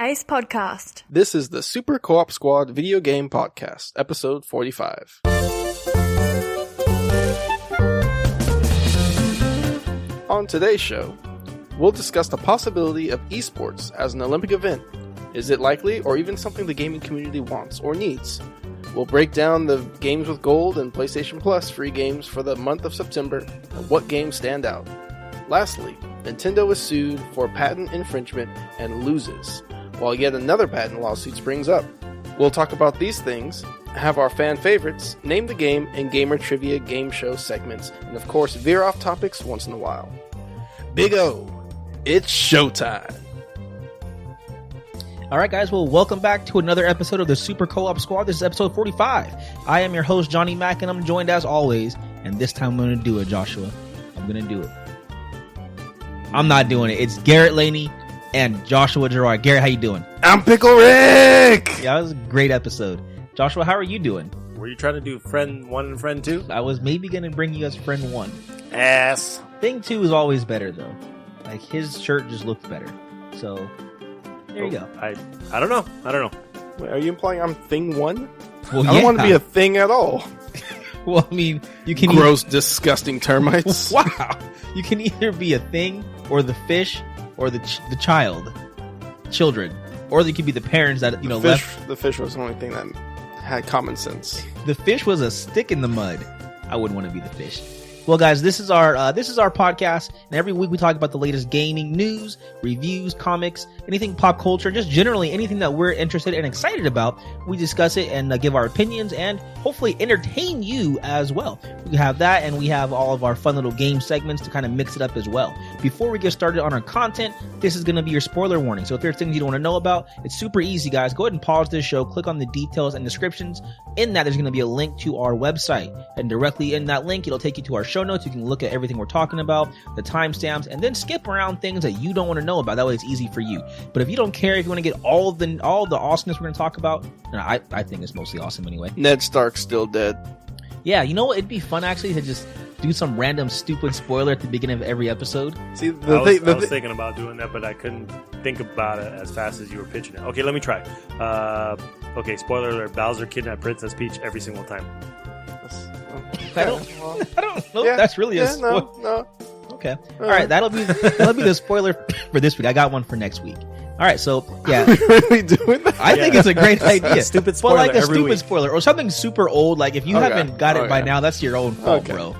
Ace Podcast. This is the Super Co-op Squad Video Game Podcast, episode 45. On today's show, we'll discuss the possibility of esports as an Olympic event. Is it likely, or even something the gaming community wants or needs? We'll break down the games with gold and PlayStation Plus free games for the month of September and what games stand out. Lastly, Nintendo is sued for patent infringement and loses, while yet another patent lawsuit springs up. We'll talk about these things, have our fan favorites, name the game, and gamer trivia game show segments, and of course veer off topics once in a while. Big O, it's showtime! Alright guys, well welcome back to another episode of the Super Co-op Squad. This is episode 45. I am your host Johnny Mack and I'm joined as always, and this time I'm going to do it, Joshua. I'm going to do it. I'm not doing it. It's Garrett Laney and Joshua Gerard. Garrett, how you doing? I'm Pickle Rick! Yeah, that was a great episode. Joshua, how are you doing? Were you trying to do friend 1 and friend 2? I was maybe going to bring you as friend 1. Ass. Thing 2 is always better though. Like his shirt just looked better. So there you go. I don't know. Wait, are you implying I'm thing 1? Well, I don't want to be a thing at all. Well, I mean, you can Gross, disgusting termites. Wow. You can either be a thing or the fish or the child. Children. Or they could be the parents that, left. The fish was the only thing that had common sense. The fish was a stick in the mud. I wouldn't want to be the fish. Well, guys, this is our podcast, and every week we talk about the latest gaming news, reviews, comics, anything pop culture, just generally anything that we're interested and excited about. We discuss it and give our opinions and hopefully entertain you as well. We have that, and we have all of our fun little game segments to kind of mix it up as well. Before we get started on our content, this is going to be your spoiler warning. So if there's things you don't want to know about, it's super easy, guys. Go ahead and pause this show, click on the details and descriptions. In that, there's going to be a link to our website, and directly in that link, it'll take you to our show notes. You can look at everything we're talking about, the timestamps, and then skip around things that you don't want to know about. That way it's easy for you. But if you don't care, if you want to get all the awesomeness we're going to talk about, I think it's mostly awesome anyway. Ned Stark's still dead. Yeah, you know what? It'd be fun actually to just do some random stupid spoiler at the beginning of every episode. See, I was thinking about doing that, but I couldn't think about it as fast as you were pitching it. Okay, let me try. Okay, spoiler alert, Bowser kidnapped Princess Peach every single time. I don't know if that's really a spoiler. No. Okay. All right, that'll be the spoiler for this week. I got one for next week. All right, so yeah. Are we really doing that? I think it's a great idea. Stupid spoiler, but like a stupid week. Spoiler or something super old. Like if you haven't got it by now, that's your own fault, bro.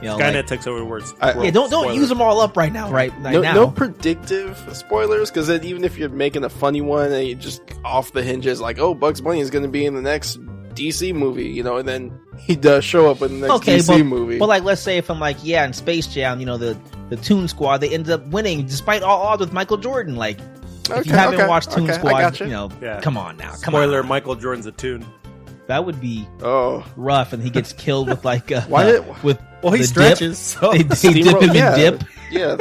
Skynet takes over words. Don't use them all up right now. No predictive spoilers, because even if you're making a funny one and you just off the hinges, like, oh, Bugs Bunny is going to be in the next DC movie, and then he does show up in the next DC movie. But like, let's say if I'm like, in Space Jam, the Toon Squad, they ended up winning despite all odds with Michael Jordan. Like, if you haven't watched Toon Squad, come on now. Spoiler: Michael Jordan's a Toon. That would be rough, and he gets killed with like he stretches. So. They dip him in dip. Yeah,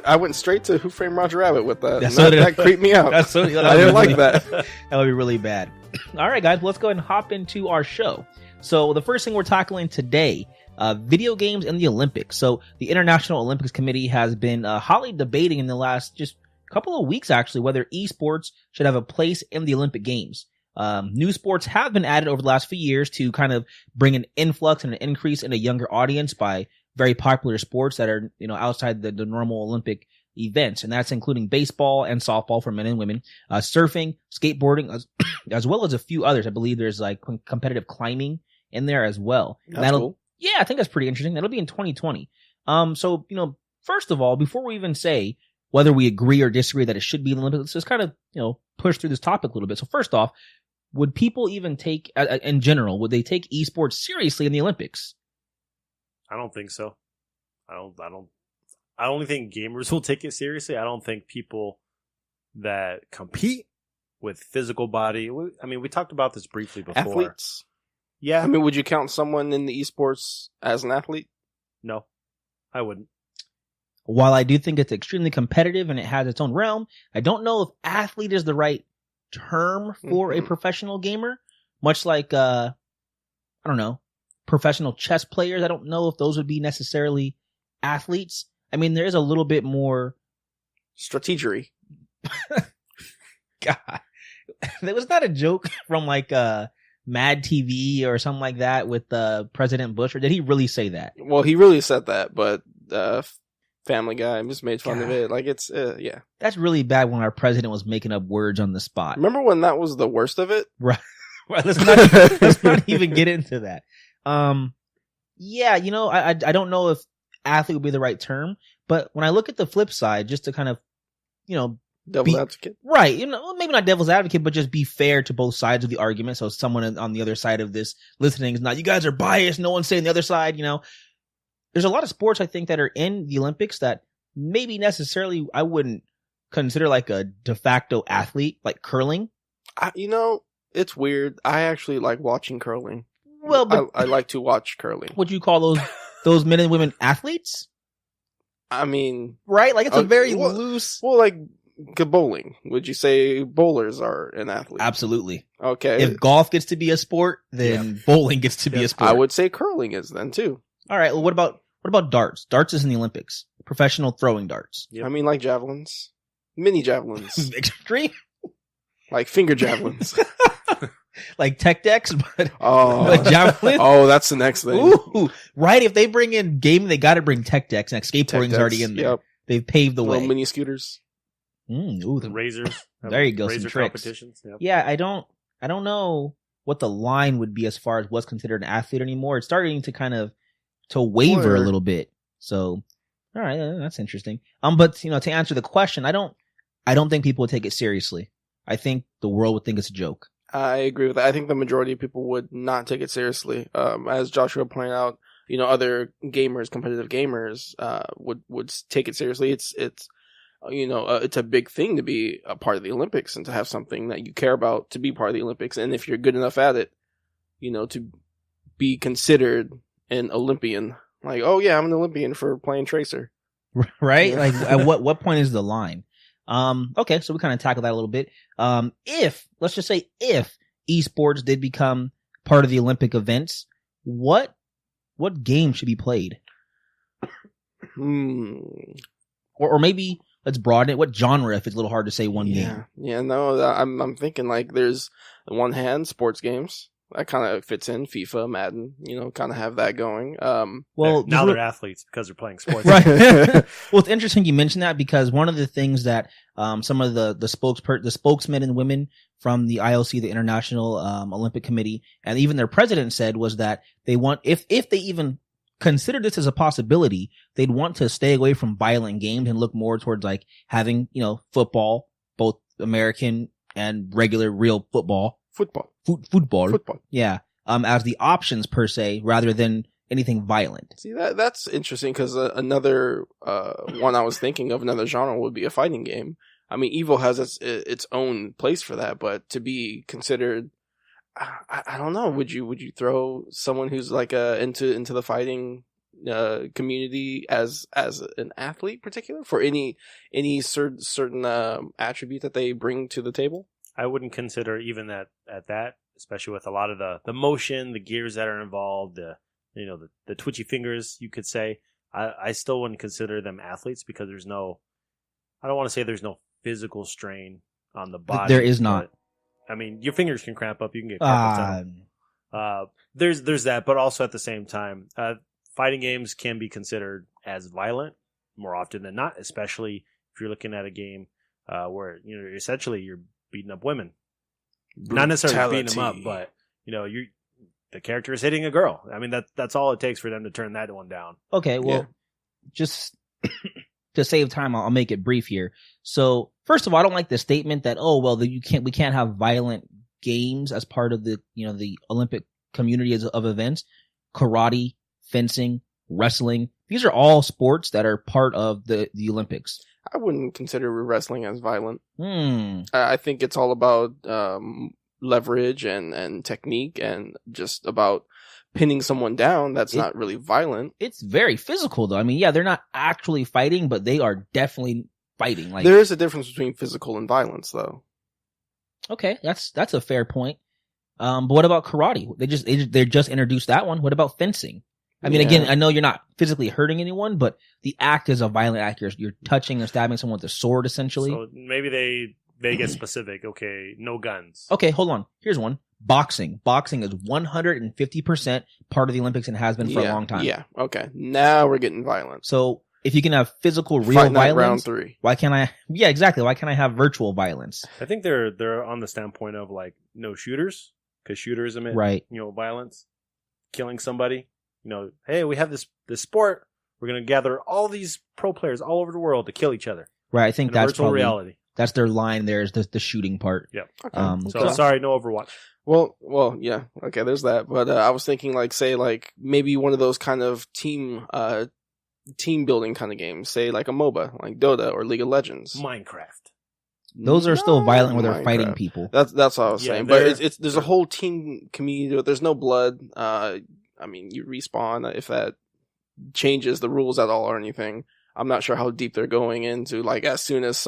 I went straight to Who Framed Roger Rabbit with that. Yeah, that creeped me out. I didn't like that. That would be really bad. All right, guys, let's go ahead and hop into our show. So the first thing we're tackling today, video games and the Olympics. So the International Olympics Committee has been hotly debating in the last just couple of weeks, actually, whether esports should have a place in the Olympic Games. New sports have been added over the last few years to kind of bring an influx and an increase in a younger audience by very popular sports that are, outside the normal Olympic events. And that's including baseball and softball for men and women, surfing, skateboarding, as well as a few others. I believe there's like competitive climbing in there as well. That's cool. Yeah, I think that's pretty interesting. That'll be in 2020. So, first of all, before we even say whether we agree or disagree that it should be in the Olympics, let's just kind of, push through this topic a little bit. So first off, would people even take, in general, would they take esports seriously in the Olympics? I don't think so. I only think gamers will take it seriously. I don't think people that compete with physical body. I mean, we talked about this briefly before. Athletes? Yeah. I mean, would you count someone in the esports as an athlete? No, I wouldn't. While I do think it's extremely competitive and it has its own realm, I don't know if athlete is the right term for a professional gamer. Much like, I don't know, professional chess players. I don't know if those would be necessarily athletes. I mean, there is a little bit more strategery. God. That was not a joke from like Mad TV or something like that with President Bush, or did he really say that? Well, he really said that, but Family Guy just made fun of God. it. Like, it's, yeah. That's really bad when our president was making up words on the spot. Remember when that was the worst of it? Right. Let's not even get into that. Yeah, I don't know if athlete would be the right term, but when I look at the flip side, just to kind of, Devil's advocate. Right. Maybe not devil's advocate, but just be fair to both sides of the argument. So someone on the other side of this listening is not, you guys are biased. No one's saying the other side, There's a lot of sports, I think, that are in the Olympics that maybe necessarily I wouldn't consider like a de facto athlete, like curling. It's weird. I actually like watching curling. Well, but I like to watch curling. Would you call those men and women athletes? I mean, right? Like, it's a very well, loose. Well, like bowling. Would you say bowlers are an athlete? Absolutely. Okay. If golf gets to be a sport, then bowling gets to be a sport. I would say curling is then too. All right. Well, what about darts? Darts is in the Olympics. Professional throwing darts. Yep. I mean, like javelins, mini javelins, extreme, like finger javelins. Like tech decks, but javelin. Oh, that's the next thing. Ooh, right. If they bring in gaming, they got to bring tech decks. Next, skateboarding's already in there. Yep. They've paved the way. Mini scooters. The razors. There you go. Razor some tricks. Competitions. Yep. Yeah, I don't know what the line would be as far as what's considered an athlete anymore. It's starting to kind of waver a little bit. So, all right, that's interesting. But to answer the question, I don't think people would take it seriously. I think the world would think it's a joke. I agree with that. I think the majority of people would not take it seriously. As Joshua pointed out, other gamers, competitive gamers, would take it seriously. It's a big thing to be a part of the Olympics and to have something that you care about to be part of the Olympics. And if you're good enough at it, to be considered an Olympian, like, oh yeah, I'm an Olympian for playing Tracer. Right? Like, at what point is the line? Okay, so we kind of tackled that a little bit. Let's just say if esports did become part of the Olympic events, what game should be played? Or maybe let's broaden it. What genre, if it's a little hard to say one game? Yeah, no, I'm thinking like there's on one hand sports games. That kind of fits in FIFA, Madden, kind of have that going. Well, now they're athletes because they're playing sports. Right. Well, it's interesting you mentioned that because one of the things that some of the spokesmen and women from the IOC, the International Olympic Committee, and even their president said was that they want, if they even consider this as a possibility, they'd want to stay away from violent games and look more towards like having, football, both American and regular real football. Football. Yeah. As the options per se, rather than anything violent. See, that's interesting because another one I was thinking of, another genre would be a fighting game. I mean, Evo has its own place for that, but to be considered, I don't know. Would you throw someone who's like into the fighting community as an athlete, particular for any certain attribute that they bring to the table? I wouldn't consider even that at that, especially with a lot of the motion, the gears that are involved, the twitchy fingers, you could say. I still wouldn't consider them athletes because I don't want to say there's no physical strain on the body. There is not. I mean, your fingers can cramp up. You can get carpal tunnel. There's that, but also at the same time, fighting games can be considered as violent more often than not, especially if you're looking at a game where essentially you're beating up women. Not necessarily beating them up, but the character is hitting a girl. I mean, that's all it takes for them to turn that one down. Okay, well, just to save time, I'll make it brief here. So, first of all, I don't like the statement that we can't have violent games as part of the the Olympic community of events. Karate, fencing, wrestling, these are all sports that are part of the Olympics. I wouldn't consider wrestling as violent. I think it's all about leverage and technique and just about pinning someone down. That's not really violent. It's very physical, though. I mean, yeah, they're not actually fighting, but they are definitely fighting. Like, there is a difference between physical and violence, though. Okay, that's a fair point. But what about karate? They just introduced that one. What about fencing? I mean, again, I know you're not physically hurting anyone, but the act is a violent act. You're touching or stabbing someone with a sword, essentially. So maybe they get specific. Okay, no guns. Okay, hold on. Here's one. Boxing. Boxing is 150% part of the Olympics and has been for a long time. Yeah. Okay. Now we're getting violent. So if you can have physical, real Fight Night violence, round 3. why can't I? Yeah, exactly. Why can't I have virtual violence? I think they're on the standpoint of like no shooters, because shooters emit Right. violence, killing somebody. Hey, we have this sport. We're gonna gather all these pro players all over the world to kill each other. Right. I think in that's virtual probably reality. that's their line. There is the shooting part. Yeah. Okay. So sorry, no Overwatch. Well, yeah. Okay, there's that. But I was thinking, say maybe one of those kind of team building kind of games. Say like a MOBA, like Dota or League of Legends. Minecraft. Those are still violent where they're Minecraft. fighting people. That's what I was Yeah, saying. But there's a whole team community. But there's no blood. You respawn if that changes the rules at all or anything. I'm not sure how deep they're going into. Like as soon as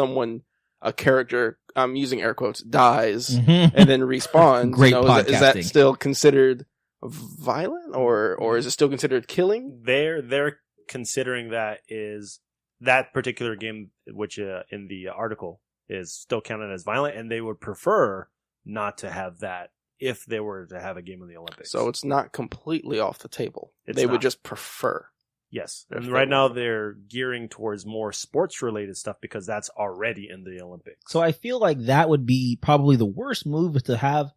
a character, I'm using air quotes, dies Mhm. and then respawns. Great is that podcasting. still considered violent or is it still considered killing? They're considering that particular game, which in the article is still counted as violent, and they would prefer not to have that if they were to have a game in the Olympics. So it's not completely off the table. It's They not. would just prefer. Yes. If And they right now were. they're gearing towards more sports related stuff because that's already in the Olympics. So I feel like that would be probably the worst move, is to have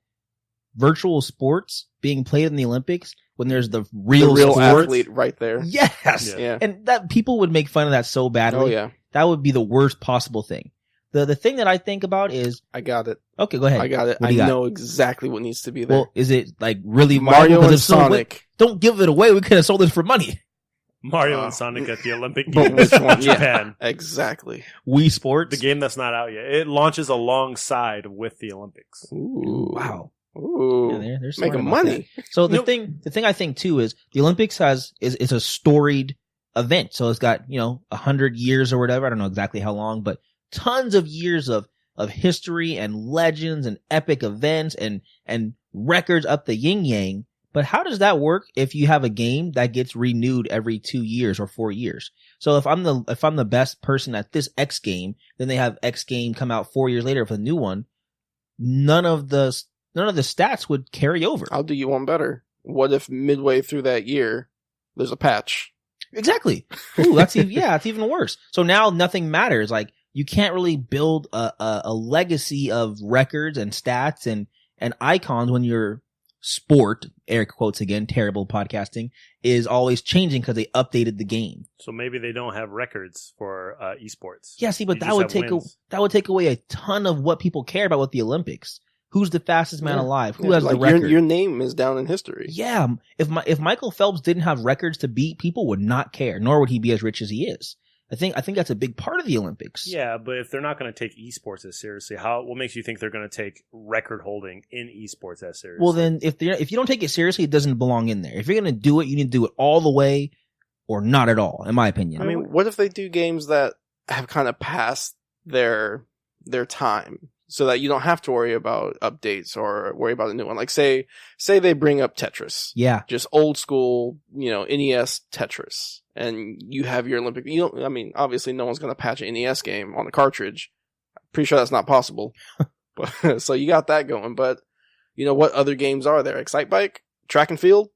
virtual sports being played in the Olympics when there's the The real real sports. athlete right there. Yes. Yeah. Yeah. And that people would make fun of that so badly. Oh yeah. That would be the worst possible thing. The thing that I think about is, I got it. okay, go ahead. I got it. What I do you got? know exactly what needs to be there. Well, is it like really Mario viable? 'Cause and if so, Sonic. don't give it away. We could have sold it for money. Mario and Sonic at the Olympic But Games which in one? Japan. Exactly. Wii Sports. The game that's not out yet. It launches alongside with the Olympics. Ooh. Wow. Ooh. Yeah, they're smart Making about money. that. So the Nope. thing I think too is the Olympics is a storied event. So it's got 100 years or whatever. I don't know exactly how long, but tons of years of history and legends and epic events and records up the yin yang. But how does that work if you have a game that gets renewed every 2 years or 4 years? So if I'm the best person at this X game, then they have X game come out 4 years later with a new one. None of the stats would carry over. I'll do you one better. What if midway through that year there's a patch? Exactly. Ooh, that's even worse. So now nothing matters. Like you can't really build a legacy of records and stats and icons when your sport, air quotes again, terrible podcasting, is always changing because they updated the game. So maybe they don't have records for esports. Yeah, see, but You that just would have take wins. that would take away a ton of what people care about with the Olympics. Who's the fastest man Yeah. alive? Who Yeah, has like the record? your name is down in history. Yeah, if Michael Phelps didn't have records to beat, people would not care, nor would he be as rich as he is. I think that's a big part of the Olympics. Yeah, but if they're not going to take esports as seriously, what makes you think they're going to take record holding in esports as seriously? Well, then if you don't take it seriously, it doesn't belong in there. If you're going to do it, you need to do it all the way or not at all, in my opinion. I mean, what if they do games that have kind of passed their time, so that you don't have to worry about updates or worry about a new one? Like say they bring up Tetris, yeah. just old school, NES Tetris, and you have your Olympic. Obviously, no one's going to patch an NES game on a cartridge. Pretty sure that's not possible. But so you got that going. But what other games are there? Excite Bike, Track and Field.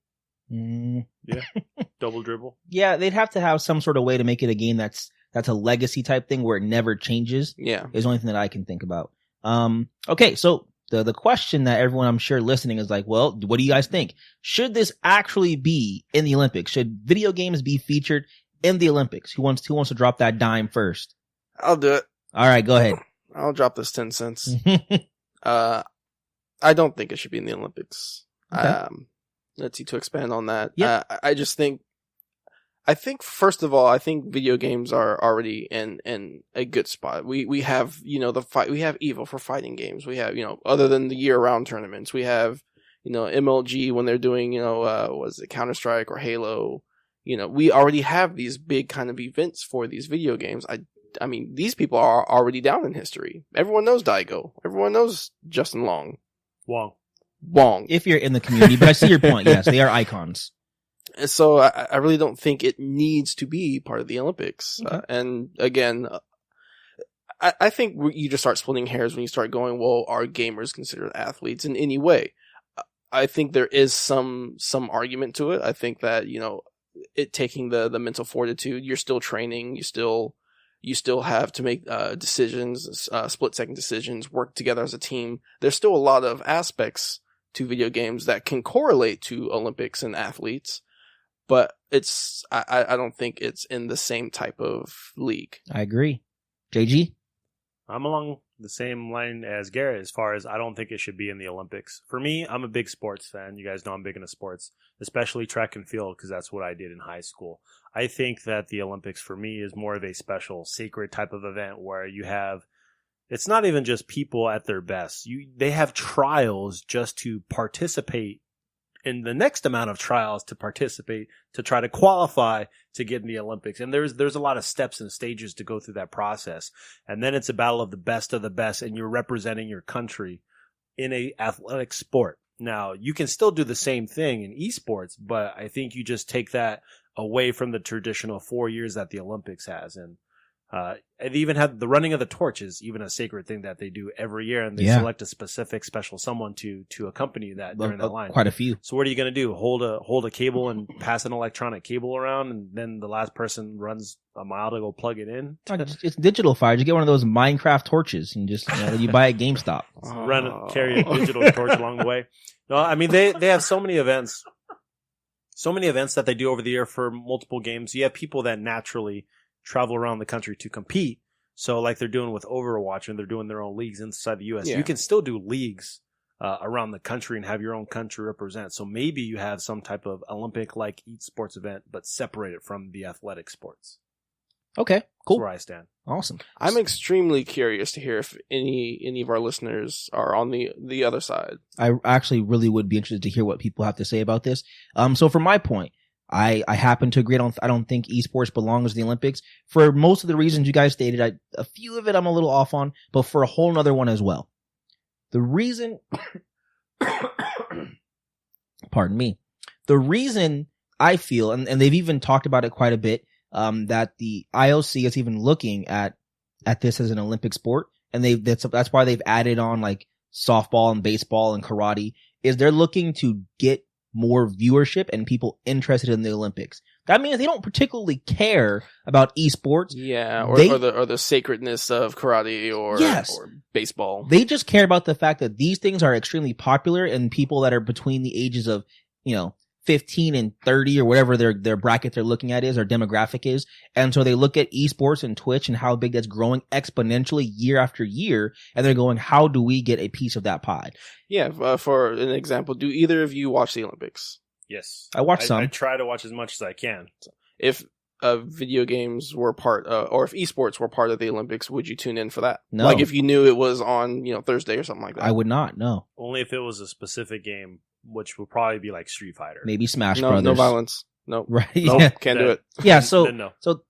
Yeah, double dribble. Yeah, they'd have to have some sort of way to make it a game that's a legacy type thing where it never changes. Yeah. Is the only thing that I can think about. Okay, so the question that everyone I'm sure listening is like, well, what do you guys think? Should this actually be in the Olympics? Should video games be featured in the Olympics? Who wants to drop that dime first? I'll do it. All right, go ahead. I'll drop this 10 cents. I don't think it should be in the Olympics. Okay. Let's see, to expand on that. Yeah. I think first of all, I think video games are already in a good spot. We have, the fight, we have EVO for fighting games. We have, other than the year round tournaments, we have, MLG when they're doing, was it Counter-Strike or Halo? We already have these big kind of events for these video games. I mean, these people are already down in history. Everyone knows Daigo. Everyone knows Justin Long. Wong. If you're in the community, but I see your point. Yes, they are icons. And so I really don't think it needs to be part of the Olympics. Okay. And again, I think you just start splitting hairs when you start going, well, are gamers considered athletes in any way? I think there is some argument to it. I think that, it taking the mental fortitude, you're still training, you still have to make decisions, split-second decisions, work together as a team. There's still a lot of aspects to video games that can correlate to Olympics and athletes, but I don't think it's in the same type of league. I agree. JG? I'm along the same line as Garrett as far as I don't think it should be in the Olympics. For me, I'm a big sports fan. You guys know I'm big into sports, especially track and field, because that's what I did in high school. I think that the Olympics for me is more of a special, sacred type of event where you have, it's not even just people at their best. They have trials just to participate in the next amount of trials to participate, to try to qualify to get in the Olympics. And there's a lot of steps and stages to go through that process. And then it's a battle of the best, and you're representing your country in a athletic sport. Now, you can still do the same thing in esports, but I think you just take that away from the traditional 4 years that the Olympics has. And they even have the running of the torch is even a sacred thing that they do every year, and they select a specific special someone to accompany that during that line. Quite a few. So what are you going to do? Hold a cable and pass an electronic cable around, and then the last person runs a mile to go plug it in? It's digital fire. You get one of those Minecraft torches and just you buy at GameStop. Carry a digital torch along the way. No, I mean they have so many events that they do over the year for multiple games. You have people that naturally travel around the country to compete. So like they're doing with Overwatch, and they're doing their own leagues inside the U.S. You can still do leagues around the country and have your own country represent. So maybe you have some type of Olympic-like esports event, but separated from the athletic sports. Okay, cool. That's where I stand. Awesome. I'm extremely curious to hear if any of our listeners are on the other side. I actually really would be interested to hear what people have to say about this. So from my point, I happen to agree. I don't think esports belongs in the Olympics for most of the reasons you guys stated. A few of it I'm a little off on, but for a whole nother one as well. The reason, pardon me, the reason I feel, and they've even talked about it quite a bit, that the IOC is even looking at this as an Olympic sport, and that's why they've added on like softball and baseball and karate, is they're looking to get more viewership and people interested in the Olympics. That means they don't particularly care about esports. Yeah, or the sacredness of karate or baseball. They just care about the fact that these things are extremely popular, and people that are between the ages of, 15 and 30 or whatever their bracket they're looking at is, or demographic is. And so they look at esports and Twitch and how big that's growing exponentially year after year. And they're going, how do we get a piece of that pie? Yeah. For an example, do either of you watch the Olympics? Yes. I watch some. I try to watch as much as I can. If video games were part or if esports were part of the Olympics, would you tune in for that? No. Like if you knew it was on, Thursday or something like that? I would not, no. Only if it was a specific game, which would probably be like Street Fighter. Maybe Smash Brothers. No violence. Nope. Right. Nope, Yeah. Can't do it. Yeah, so No. so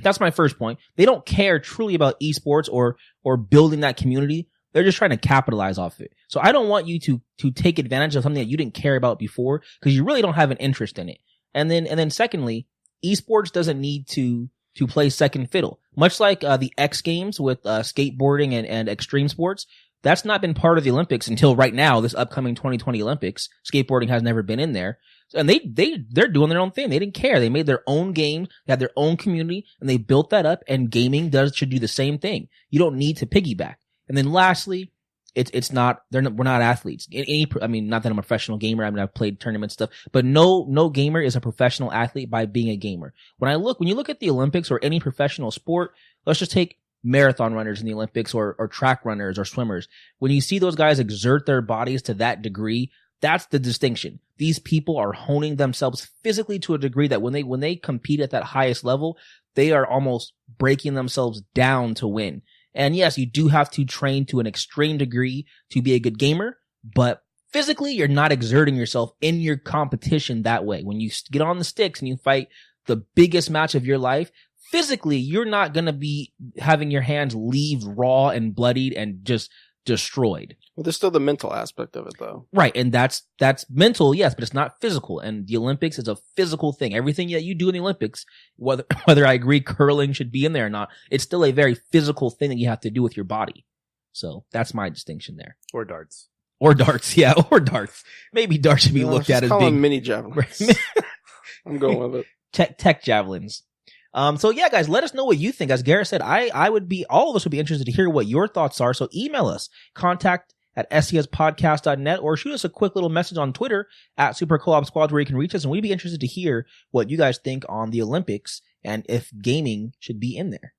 that's my first point. They don't care truly about esports or building that community. They're just trying to capitalize off it. So I don't want you to take advantage of something that you didn't care about before, because you really don't have an interest in it. And then secondly, esports doesn't need to play second fiddle. Much like the X Games with skateboarding and extreme sports, that's not been part of the Olympics until right now, this upcoming 2020 Olympics. Skateboarding has never been in there. And they're doing their own thing. They didn't care. They made their own game, they had their own community, and they built that up, and gaming should do the same thing. You don't need to piggyback. And then lastly, we're not athletes. Not that I'm a professional gamer. I've played tournament stuff, but no gamer is a professional athlete by being a gamer. When you look at the Olympics or any professional sport, let's just take marathon runners in the Olympics or track runners or swimmers. When you see those guys exert their bodies to that degree, that's the distinction. These people are honing themselves physically to a degree that when they compete at that highest level, they are almost breaking themselves down to win. And yes, you do have to train to an extreme degree to be a good gamer, but physically you're not exerting yourself in your competition that way. When you get on the sticks and you fight the biggest match of your life, physically you're not going to be having your hands leave raw and bloodied and just destroyed. Well, there's still the mental aspect of it, though. Right, and that's mental, yes, but it's not physical. And the Olympics is a physical thing. Everything that you do in the Olympics, whether I agree curling should be in there or not, it's still a very physical thing that you have to do with your body. So that's my distinction there. Or darts. Or darts, yeah, or darts. Maybe darts should be looked at as big mini javelins. I'm going with it. Tech javelins. So yeah, guys, let us know what you think. As Garrett said, all of us would be interested to hear what your thoughts are. So email us, contact@scspodcast.net, or shoot us a quick little message on Twitter @SuperCollabSquads, where you can reach us, and we'd be interested to hear what you guys think on the Olympics and if gaming should be in there.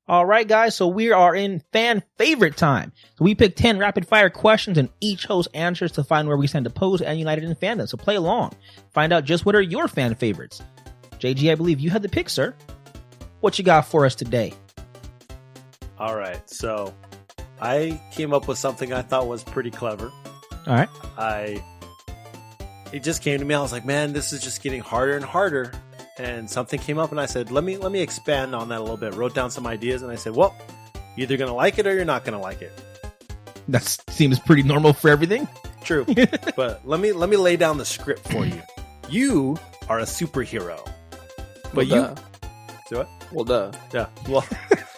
All right, guys, so we are in fan favorite time. So we picked 10 rapid fire questions, and each host answers to find where we stand opposed and united in fandom. So play along. Find out just what are your fan favorites. JG, I believe you had the pick, sir. What you got for us today? All right, so I came up with something I thought was pretty clever. All right. It just came to me. I was like, man, this is just getting harder and harder. And something came up, and I said, let me expand on that a little bit. Wrote down some ideas, and I said, well, you're either gonna like it or you're not gonna like it. That seems pretty normal for everything. True, but let me lay down the script for you. You are a superhero, but Well, See what? Well, duh. Yeah. Well,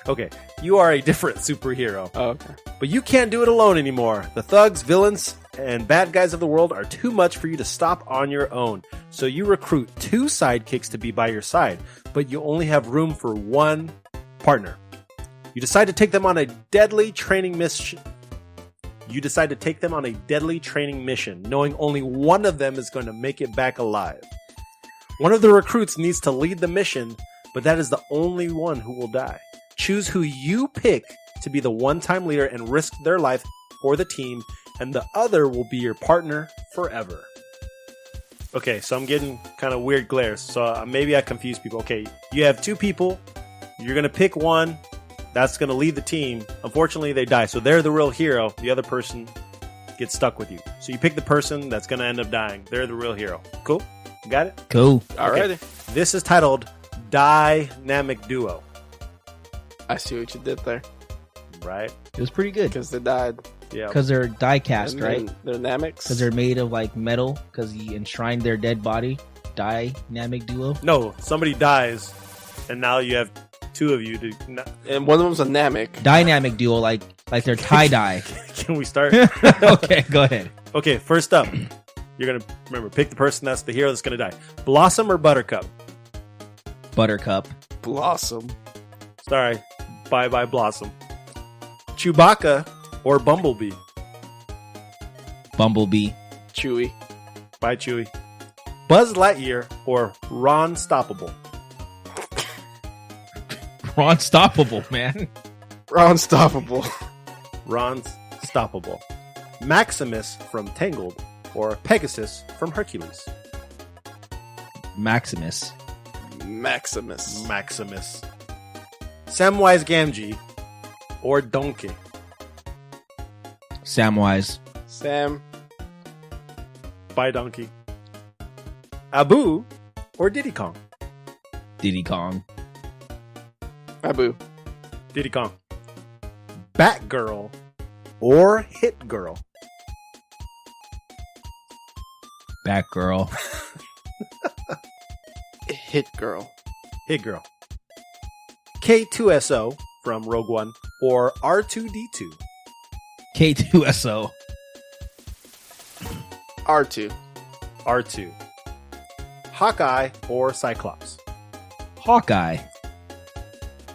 okay. You are a different superhero. Oh, okay. But you can't do it alone anymore. The thugs, villains, and bad guys of the world are too much for you to stop on your own. So you recruit 2 sidekicks to be by your side, but you only have room for 1 partner. You decide to take them on a deadly training mission. Knowing only one of them is going to make it back alive. One of the recruits needs to lead the mission, but that is the only one who will die. Choose who you pick to be the one-time leader and risk their life for the team, and the other will be your partner forever. Okay, so I'm getting kind of weird glares, so maybe I confuse people. Okay, you have 2 people. You're going to pick one. That's going to lead the team. Unfortunately, they die, so they're the real hero. The other person gets stuck with you. So you pick the person that's going to end up dying. They're the real hero. Cool? Got it? Cool. Alrighty. This is titled Dynamic Duo. I see what you did there. Right? It was pretty good. Because they died. Yeah. Because they're die-cast, right? They're Namics. Because they're made of like metal. Because he enshrined their dead body. Dynamic duo. No, somebody dies, and now you have 2 of you to. And one of them's a Namic. Dynamic duo, like they're tie-dye. Can we start? Okay, go ahead. Okay, first up, you're gonna remember pick the person that's the hero that's gonna die. Blossom or Buttercup? Buttercup. Blossom. Sorry, bye Blossom. Chewbacca or Bumblebee? Bumblebee. Chewy. Bye Chewie. Buzz Lightyear or Ron Stoppable? Ron Stoppable, man. Unstoppable. Ron's Stoppable. Maximus from Tangled or Pegasus from Hercules? Maximus. Maximus. Samwise Gamgee or Donkey? Samwise. Sam. Bye Donkey. Abu or Diddy Kong? Diddy Kong. Abu. Diddy Kong. Batgirl or Hit Girl? Batgirl. Hit Girl. Hit Girl. K2SO from Rogue One or R2D2? K2SO. R2. R2. Hawkeye or Cyclops? Hawkeye.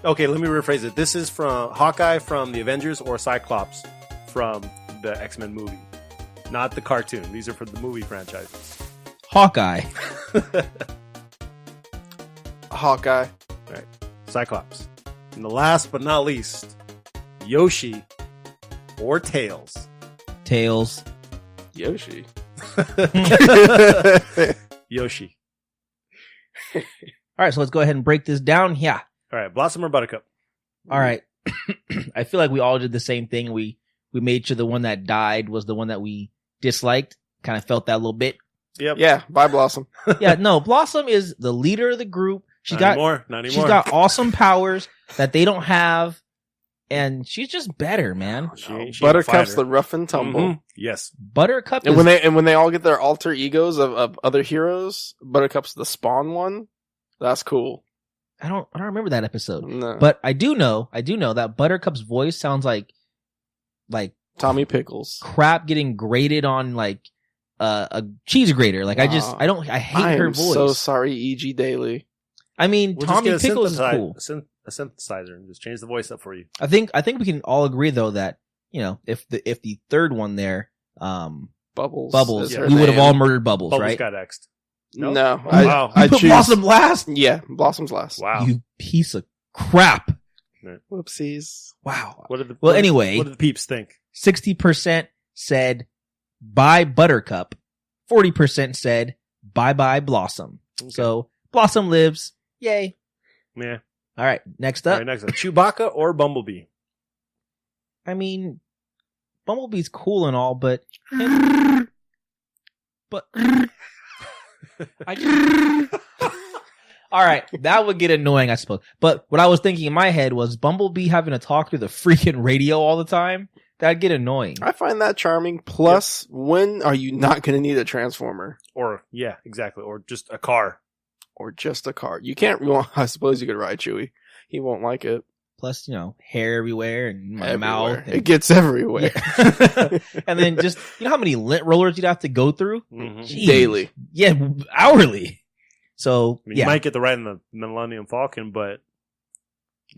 Okay, let me rephrase it. This is from Hawkeye from the Avengers or Cyclops from the X-Men movie. Not the cartoon. These are from the movie franchises. Hawkeye. Hawkeye. Right. Cyclops. And the last but not least, Yoshi or Tails? Tails. Yoshi. Yoshi. All right, so let's go ahead and break this down. Yeah. All right, Blossom or Buttercup? All right. I feel like we all did the same thing. We made sure the one that died was the one that we disliked. Kind of felt that a little bit. Yep. Yeah, bye Blossom. Yeah, no, Blossom is the leader of the group. Not anymore. She's got awesome powers that they don't have and she's just better, man. She ain't a Buttercup's fighter. the rough and tumble. Mhm. Yes. Buttercup And is when they all get their alter egos of other heroes, Buttercup's the Spawn one. That's cool. I don't remember that episode. No. But I do know that Buttercup's voice sounds like Tommy Pickles. crap getting grated on like a cheese grater. Like I hate her I'm voice. so sorry, E.G. Daily. I mean, We'll Tommy just get Pickles is cool. a synthesizer and just change the voice up for you. I think we can all agree though that, you know, if the third one there, Bubbles. is her we would have name. all murdered Bubbles, Bubbles right? got X'd. No, Oh, I, wow. I You put choose Blossom last? Yeah, Blossom's last. Wow. You piece of crap. Whoopsies. Wow. Well, anyway. what do the peeps think? 60% said bye Buttercup. 40% said bye Blossom. Okay. So Blossom lives. Yay. Yeah. All right. Next All up. right, next up. Chewbacca or Bumblebee? I mean, Bumblebee's cool and all, but I just... All right, that would get annoying, I suppose. But what I was thinking in my head was Bumblebee having to talk through the freaking radio all the time. That'd get annoying. I find that charming. Plus, when are you not going to need a transformer Or, yeah, exactly. Or just a car. or just a car? You can't. Well, I suppose you could ride Chewie. He won't like it. Plus, you know, hair everywhere and my Everywhere. mouth. It gets everywhere. Yeah. And then just, you know how many lint rollers you'd have to go through? Mm-hmm. Jeez. Daily. Yeah, hourly. So, I mean, yeah. you might get the ride in the Millennium Falcon, but...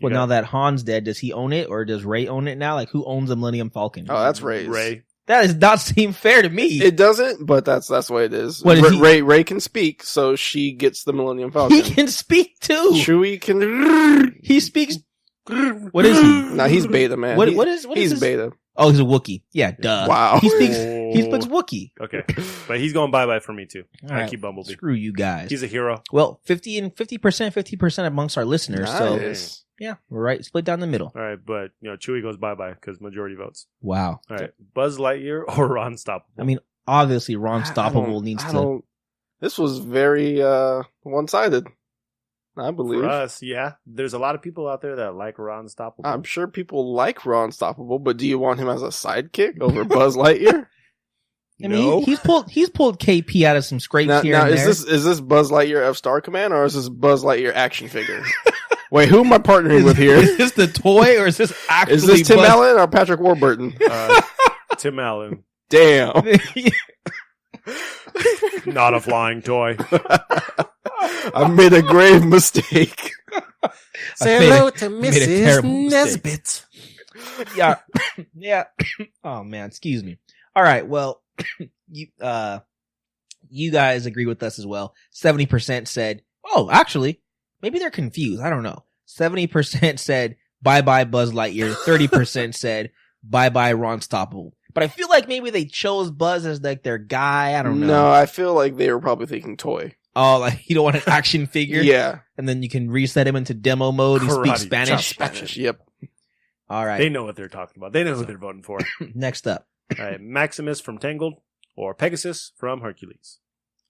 Well, now that Han's dead, does he own it or does Rey own it now? Like, who owns the Millennium Falcon? Oh, that's Ray's. Ray. That does not seem fair to me. It doesn't, but that's the way it is. What is he- Ray can speak, so she gets the Millennium Falcon. He can speak too. Chewie can. He speaks. What is he? Nah, he's Beta, man. What He's is his... Beta. Oh, he's a Wookiee. Yeah, duh. Wow. He speaks Oh. Wookiee. Okay. But he's going bye-bye for me, too. All I right. keep Bumblebee. Screw you guys. He's a hero. Well, 50% amongst our listeners. So Nice. yeah, we're right. Split down the middle. All right, but, you know, Chewie goes bye-bye because majority votes. Wow. All right. Buzz Lightyear or Ron Stoppable? I mean, obviously, Ron I Stoppable don't- needs I to. don't- This was very one-sided. I believe. For us, yeah. There's a lot of people out there that like Ron Stoppable. I'm sure people like Ron Stoppable, but do you want him as a sidekick over Buzz Lightyear? I mean, he's pulled KP out of some scrapes here Now and is there. this Buzz Lightyear of Star Command or is this Buzz Lightyear action figure? Wait, who am I partnering with here? Is this the toy or is this actually? Is this Tim Buzz- Allen or Patrick Warburton? Tim Allen. Damn. Not a flying toy. I made a grave mistake. Say hello to Mrs. Nesbitt. Yeah, yeah. Oh man, excuse me. All right, well, you guys agree with us as well. 70% said, "Oh, actually, maybe they're confused. I don't know." 70% said, "Bye bye Buzz Lightyear." 30% said, "Bye bye Ron Stoppable." But I feel like maybe they chose Buzz as like their guy. I don't know. No, I feel like they were probably thinking toy. Oh, like you don't want an action figure? Yeah. And then you can reset him into demo mode. He Karate speaks chop Spanish. Spanish. Yep. All right. They know what they're talking about. They know who they're voting for. Next up. All right, Maximus from Tangled or Pegasus from Hercules.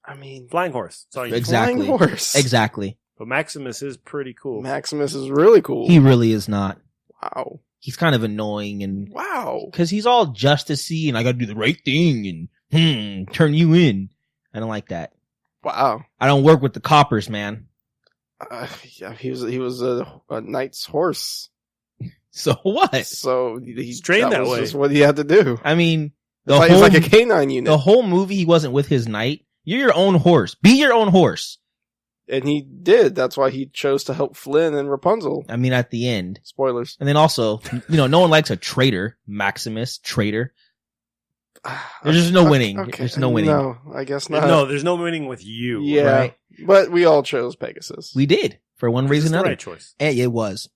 I mean, Flying horse. That's all you need. Exactly. flying horse. Exactly. But Maximus is pretty cool. Maximus is really cool. He really is not. Wow. He's kind of annoying and Wow. because he's all justicey and I gotta do the right thing and turn you in. I don't like that. Wow. I don't work with the coppers, man. Yeah, he was a knight's horse. So what? So he's trained that was way. Just what he had to do. I mean, It's like a canine unit. the whole movie he wasn't with his knight. You're your own horse. Be your own horse. And he did. That's why he chose to help Flynn and Rapunzel. I mean, at the end. Spoilers. And then also, no one likes a traitor. Maximus, traitor. There's just no winning. Okay. There's no winning. No, I guess not. No, there's no winning with you. Yeah. Right? But we all chose Pegasus. We did for one reason It's or the another. right choice. And it was.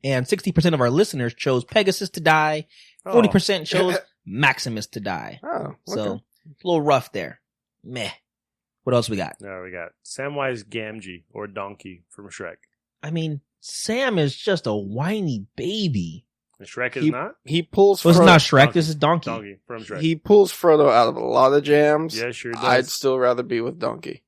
And 60% of our listeners chose Pegasus to die. 40% chose Maximus to die. Oh, okay. So, it's a little rough there. Meh. What else we got? Now we got Samwise Gamgee or Donkey from Shrek. I mean, Sam is just a whiny baby. And Shrek is He- not? He pulls So it's Frodo. not Shrek, Donkey. this is Donkey. Donkey from Shrek. He pulls Frodo out of a lot of jams. Yeah, sure does. I'd still rather be with Donkey.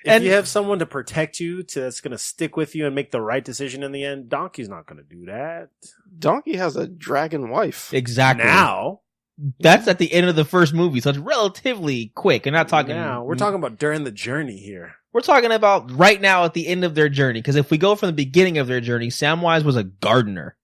If you have someone to protect you, that's going to stick with you and make the right decision in the end, Donkey's not going to do that. Donkey has a dragon wife. Exactly. Now. That's at the end of the first movie, so it's relatively quick. We're not talking... Now. We're talking about during the journey here. We're talking about right now at the end of their journey, because if we go from the beginning of their journey, Samwise was a gardener.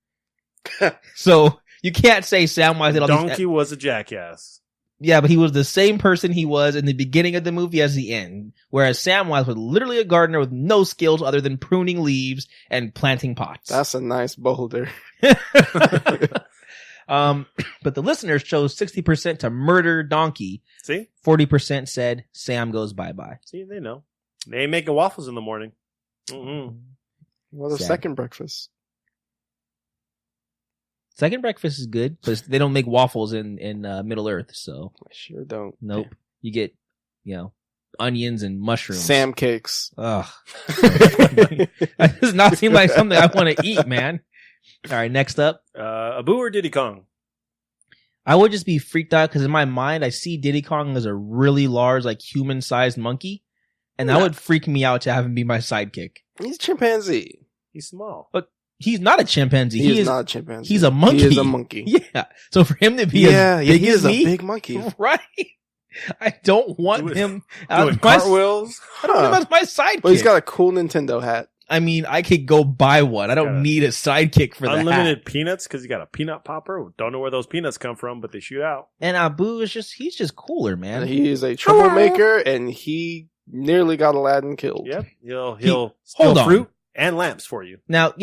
So you can't say Samwise did all Donkey was a jackass. Yeah, but he was the same person he was in the beginning of the movie as the end. Whereas Samwise was literally a gardener with no skills other than pruning leaves and planting pots. That's a nice boulder. But the listeners chose 60% to murder Donkey. See? 40% said Sam goes bye-bye. See, they know. They ain't making waffles in the morning. Mm-mm. Well, the second breakfast. Second breakfast is good, but they don't make waffles in Middle Earth, so. I sure don't. Nope. You get, onions and mushrooms. Sam cakes. Ugh. That does not seem like something I want to eat, man. All right, next up. Abu or Diddy Kong? I would just be freaked out because in my mind, I see Diddy Kong as a really large, like human-sized monkey, and that would freak me out to have him be my sidekick. He's a chimpanzee. He's small. But he's not a chimpanzee. He is not a chimpanzee. He's a monkey. He is a monkey. Yeah. So for him to be as big he as is me, a big monkey. Right? I don't want him doing cartwheels. I don't want him as my sidekick. But he's got a cool Nintendo hat. I mean, I could go buy one. I don't need a sidekick for that. Unlimited peanuts because he got a peanut popper. Don't know where those peanuts come from, but they shoot out. And Abu is he's just cooler, man. And he is a troublemaker, and he nearly got Aladdin killed. Yep. He'll steal fruit and lamps for you. Now,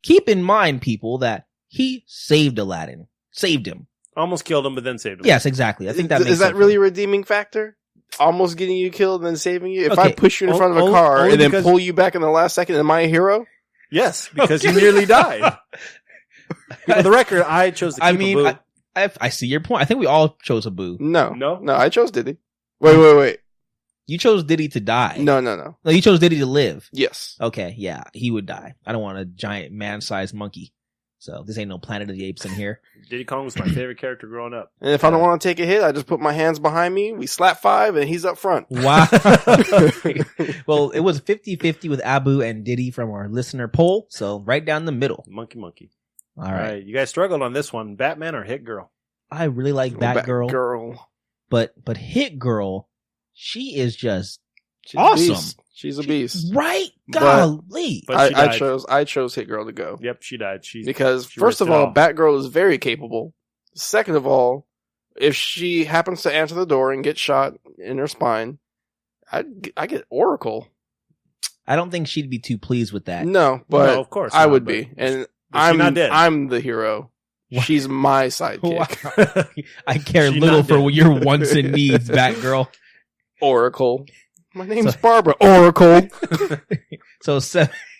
keep in mind, people, that he saved Aladdin. Saved him. Almost killed him, but then saved him. Yes, exactly. I think that is that really a redeeming factor? Almost getting you killed and then saving you? If I push you in front of a car and then pull you back in the last second, am I a hero? Yes, because you nearly died. For the record, I chose to keep Abu. I see your point. I think we all chose Abu. No, I chose Diddy. Wait. You chose Diddy to die. No. No, you chose Diddy to live. Yes. Okay, yeah, he would die. I don't want a giant man-sized monkey. So this ain't no Planet of the Apes in here. Diddy Kong was my favorite character growing up. And if I don't want to take a hit, I just put my hands behind me. We slap 5 and he's up front. Wow. Well, it was 50-50 with Abu and Diddy from our listener poll. So right down the middle. Monkey. All right. You guys struggled on this one. Batman or Hit Girl? I really like Batgirl. Batgirl. But Hit Girl, she is just She's awesome. She's a beast. Right? Golly. But I chose Hit Girl to go. Yep, she died. Because first of all, Batgirl is very capable. Second of all, if she happens to answer the door and get shot in her spine, I get Oracle. I don't think she'd be too pleased with that. No, but of course I would be. And I'm not dead. I'm the hero. She's my sidekick. I care little for your wants and needs, Batgirl. Oracle. My name's Barbara. Oracle. So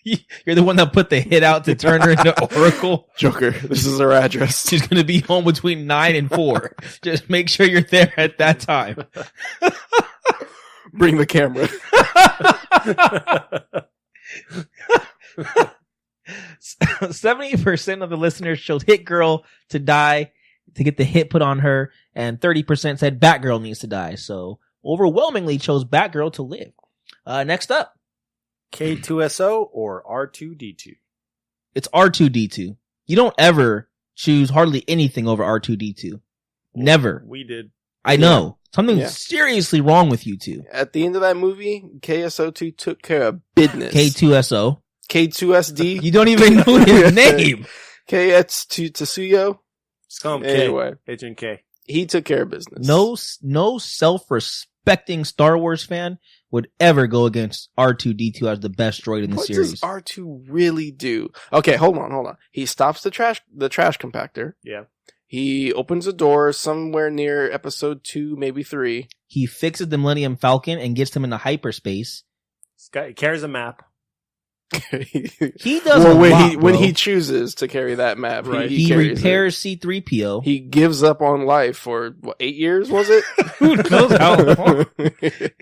you're the one that put the hit out to turn her into Oracle? Joker, this is her address. She's going to be home between 9 and 4. Just make sure you're there at that time. Bring the camera. 70% of the listeners chose Hit Girl to die, to get the hit put on her, and 30% said Batgirl needs to die. So overwhelmingly chose Batgirl to live. Next up. K2SO or R2D2? It's R2D2. You don't ever choose hardly anything over R2D2. Never. We did. I know. Something's seriously wrong with you two. At the end of that movie, KSO2 took care of business. K2SO. K2SD. You don't even know his name. KS2 Tsuyo. Just call him anyway. K. HNK. He took care of business. No self-respecting Star Wars fan would ever go against R2-D2 as the best droid in the series. What does R2 really do? Okay, hold on. He stops the trash compactor. Yeah. He opens a door somewhere near episode 2, maybe 3. He fixes the Millennium Falcon and gets him into hyperspace. He carries a map. He does when he chooses to carry that map, right? He repairs C-3PO. He gives up on life for 8 years, was it? Who knows how long?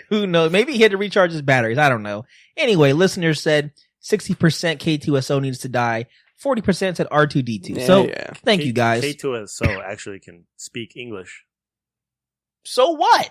Who knows? Maybe he had to recharge his batteries. I don't know. Anyway, listeners said 60% K2SO needs to die. 40% said R2-D2. Thank you guys. K2SO actually can speak English. So what?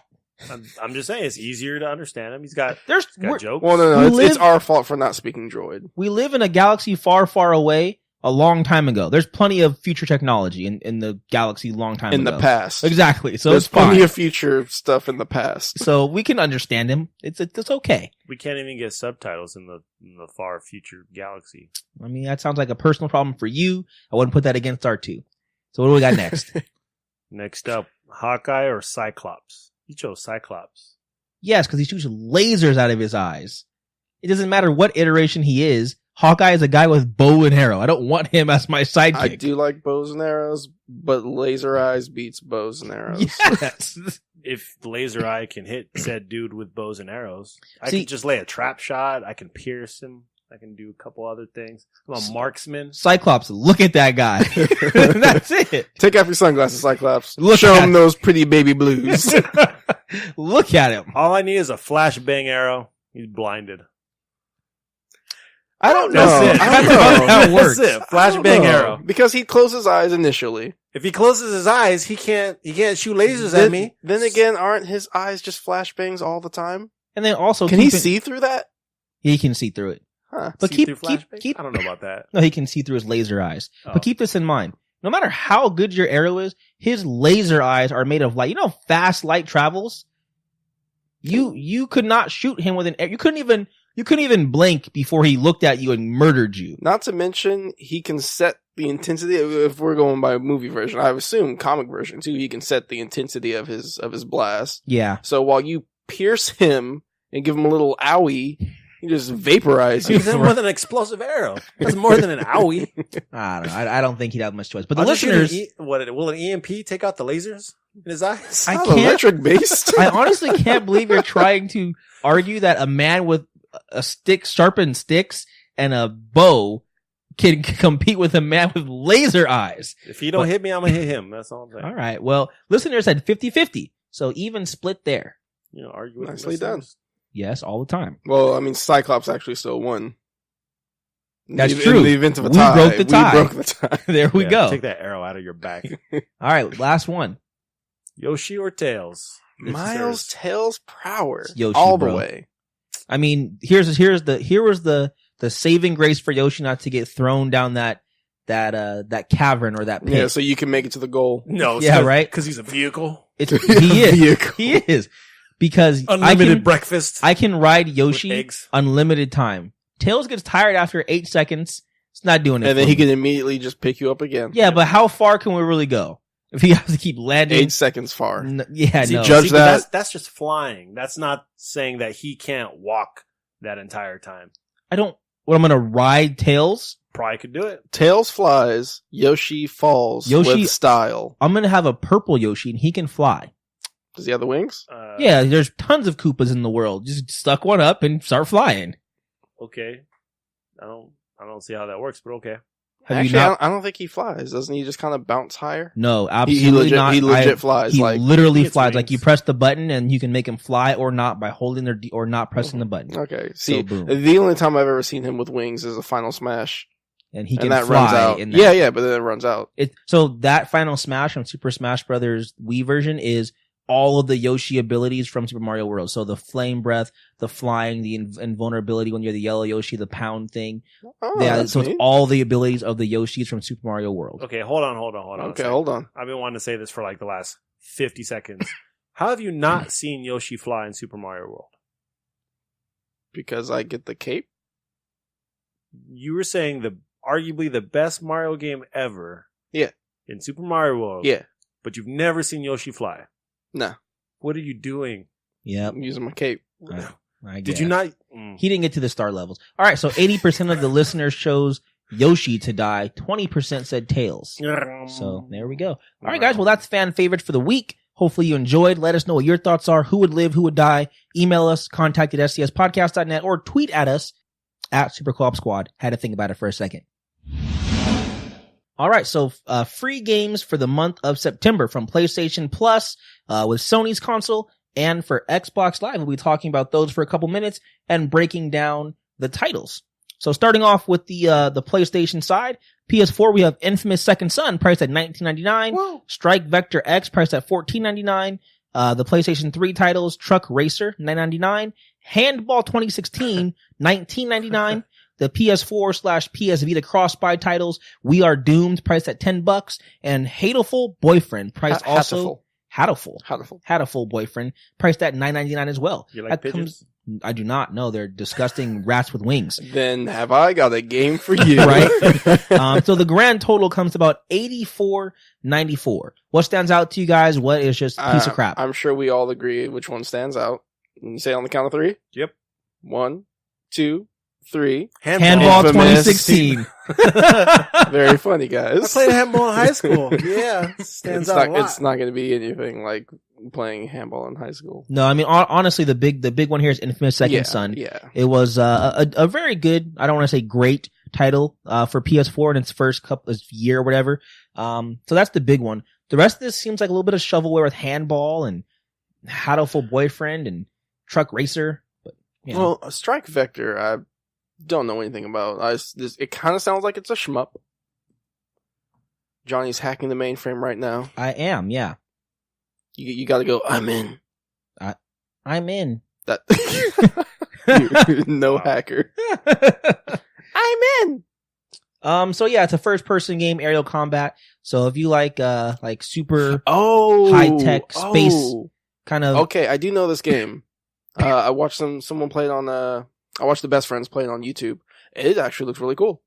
I'm just saying it's easier to understand him. He's got jokes. Well, no, it's our fault for not speaking droid. We live in a galaxy far, far away a long time ago. There's plenty of future technology in the galaxy long time ago. In the past. Exactly. So there's it's fine. plenty of future stuff in the past. So we can understand him. It's okay. We can't even get subtitles in the far future galaxy. I mean, that sounds like a personal problem for you. I wouldn't put that against R2. So what do we got next? Next up, Hawkeye or Cyclops? He chose Cyclops. Yes, because he shoots lasers out of his eyes. It doesn't matter what iteration he is. Hawkeye is a guy with bow and arrow. I don't want him as my sidekick. I do like bows and arrows, but laser eyes beats bows and arrows. Yes. If Laser Eye can hit said dude with bows and arrows, I See- can just lay a trap shot. I can pierce him. I can do a couple other things. I'm a marksman. Cyclops, look at that guy. That's it. Take off your sunglasses, Cyclops. at Show him those pretty baby blues. Look at him. All I need is a flashbang arrow. He's blinded. I don't know. That's it. I I don't don't know know. how that works. That's it. Flashbang arrow. Because he closes his eyes initially. If he closes his eyes, he can't shoot lasers at me. Then again, aren't his eyes just flashbangs all the time? And then also, Can he see through that? He can see through it. Huh. But See through keep. flashbang? I don't know about that. No, he can see through his laser eyes. Oh. But keep this in mind. No matter how good your arrow is, his laser eyes are made of light. You know how fast light travels? You could not shoot him with an arrow. You couldn't even blink before he looked at you and murdered you. Not to mention, he can set the intensity. If we're going by movie version, I assume comic version too. He can set the intensity of his blast. Yeah. So while you pierce him and give him a little owie, he just vaporize you. That's more than an explosive arrow. That's more than an owie. I don't know. I don't think he'd have much choice. But the I'll just shoot listeners, will an EMP take out the lasers in his eyes? It's I not can't- electric based. I honestly can't believe you're trying to argue that a man with a stick, sharpened sticks, and a bow can compete with a man with laser eyes. If he don't hit me, I'm gonna hit him. That's all I'm saying. All right. Well, listeners said 50-50. So even split there. You know, argue with Nicely the done. listeners. Yes, all the time. Well, I mean, Cyclops actually still won. That's In true. the event of a We tie, broke the tie. We broke the tie. There we Yeah, go. Take that arrow out of your back. All right. Last one. Yoshi or Tails? Miles Tails Prower, Yoshi, all bro. the way. I mean, here was the saving grace for Yoshi not to get thrown down that cavern or that pit. Yeah, so you can make it to the goal. No, Yeah, right? Because he's a vehicle. He is. Vehicle. He is. Because Unlimited breakfast. I can ride with Yoshi eggs. unlimited time. Tails gets tired after 8 seconds. It's not doing it. And then for he me. can immediately just pick you up again. Yeah, but how far can we really go? If he has to keep landing. 8 seconds far. Yeah, See, no. Judge but that. That's just flying. That's not saying that he can't walk that entire time. I don't. What, I'm gonna ride Tails? Probably could do it. Tails flies, Yoshi falls Yoshi- with style. I'm gonna have a purple Yoshi and he can fly. Does he have the wings? Yeah, there's tons of Koopas in the world. Just suck one up and start flying. Okay. I don't see how that works, but okay. Have Actually, you not? I don't think he flies. Doesn't he just kind of bounce higher? No, He absolutely legit, not. he legit flies. He Like, literally It's flies. wings. Like you press the button and you can make him fly or not by holding or not pressing the button. okay. See, boom. the only time I've ever seen him with wings is a Final Smash. And he can And that fly. runs out. in that. Yeah, but then it runs out. So that final smash from Super Smash Brothers Wii version is all of the Yoshi abilities from Super Mario World. So the flame breath, the flying, the invulnerability when you're the yellow Yoshi, the pound thing. Oh, Yeah, that's so it's neat. all the abilities of the Yoshis from Super Mario World. Okay, hold on. Okay, hold on. I've been wanting to say this for like the last 50 seconds. How have you not seen Yoshi fly in Super Mario World? Because I get the cape. You were saying arguably the best Mario game ever. Yeah. In Super Mario World. Yeah. But you've never seen Yoshi fly. No. What are you doing? Yep. I'm using my cape. I Did guess. you not? He didn't get to the star levels. All right, so 80% of the listeners chose Yoshi to die. 20% said Tails. So there we go. All right, guys. Well, that's fan favorite for the week. Hopefully you enjoyed. Let us know what your thoughts are. Who would live? Who would die? Email us, contact at scspodcast.net, or tweet at us at Super Co-op Squad. Had to think about it for a second. All right, so free games for the month of September from PlayStation Plus with Sony's console, and for Xbox Live. We'll be talking about those for a couple minutes and breaking down the titles. So starting off with the PlayStation side, PS4 we have Infamous Second Son priced at $19.99, Whoa. Strike Vector X priced at $14.99, The PlayStation 3 titles, Truck Racer, $9.99. Handball 2016, $19.99. The PS4/PS Vita cross-buy titles, We Are Doomed, priced at $10. And Hateful Boyfriend, priced also... Hateful Boyfriend, priced at $9.99 as well. You like pigeons? I do not. No, they're disgusting rats with wings. Then have I got a game for you. Right? So the grand total comes to about $84.94. What stands out to you guys? What is just a piece of crap? I'm sure we all agree which one stands out. Can you say it on the count of 3? Yep. 1, 2, 3. Handball Infamous. 2016. Very funny, guys. I played handball in high school. Yeah, stands out a lot. It's not going to be anything like playing handball in high school. No, I mean, honestly, the big one here is Infamous Second Son. Yeah. It was a very good, I don't want to say great title for PS4 in its first year or whatever. So that's the big one. The rest of this seems like a little bit of shovelware with Handball and Hateful Boyfriend and Truck Racer. But you know. Well, Strike Vector, I don't know anything about. It kind of sounds like it's a shmup. Johnny's hacking the mainframe right now. I am, yeah. You got to go. I'm in. I'm in. That no hacker. I'm in. So yeah, it's a first-person game, aerial combat. So if you like super high-tech space kind of. Okay, I do know this game. I watched someone play it on. I watched the best friends play it on YouTube. It actually looks really cool.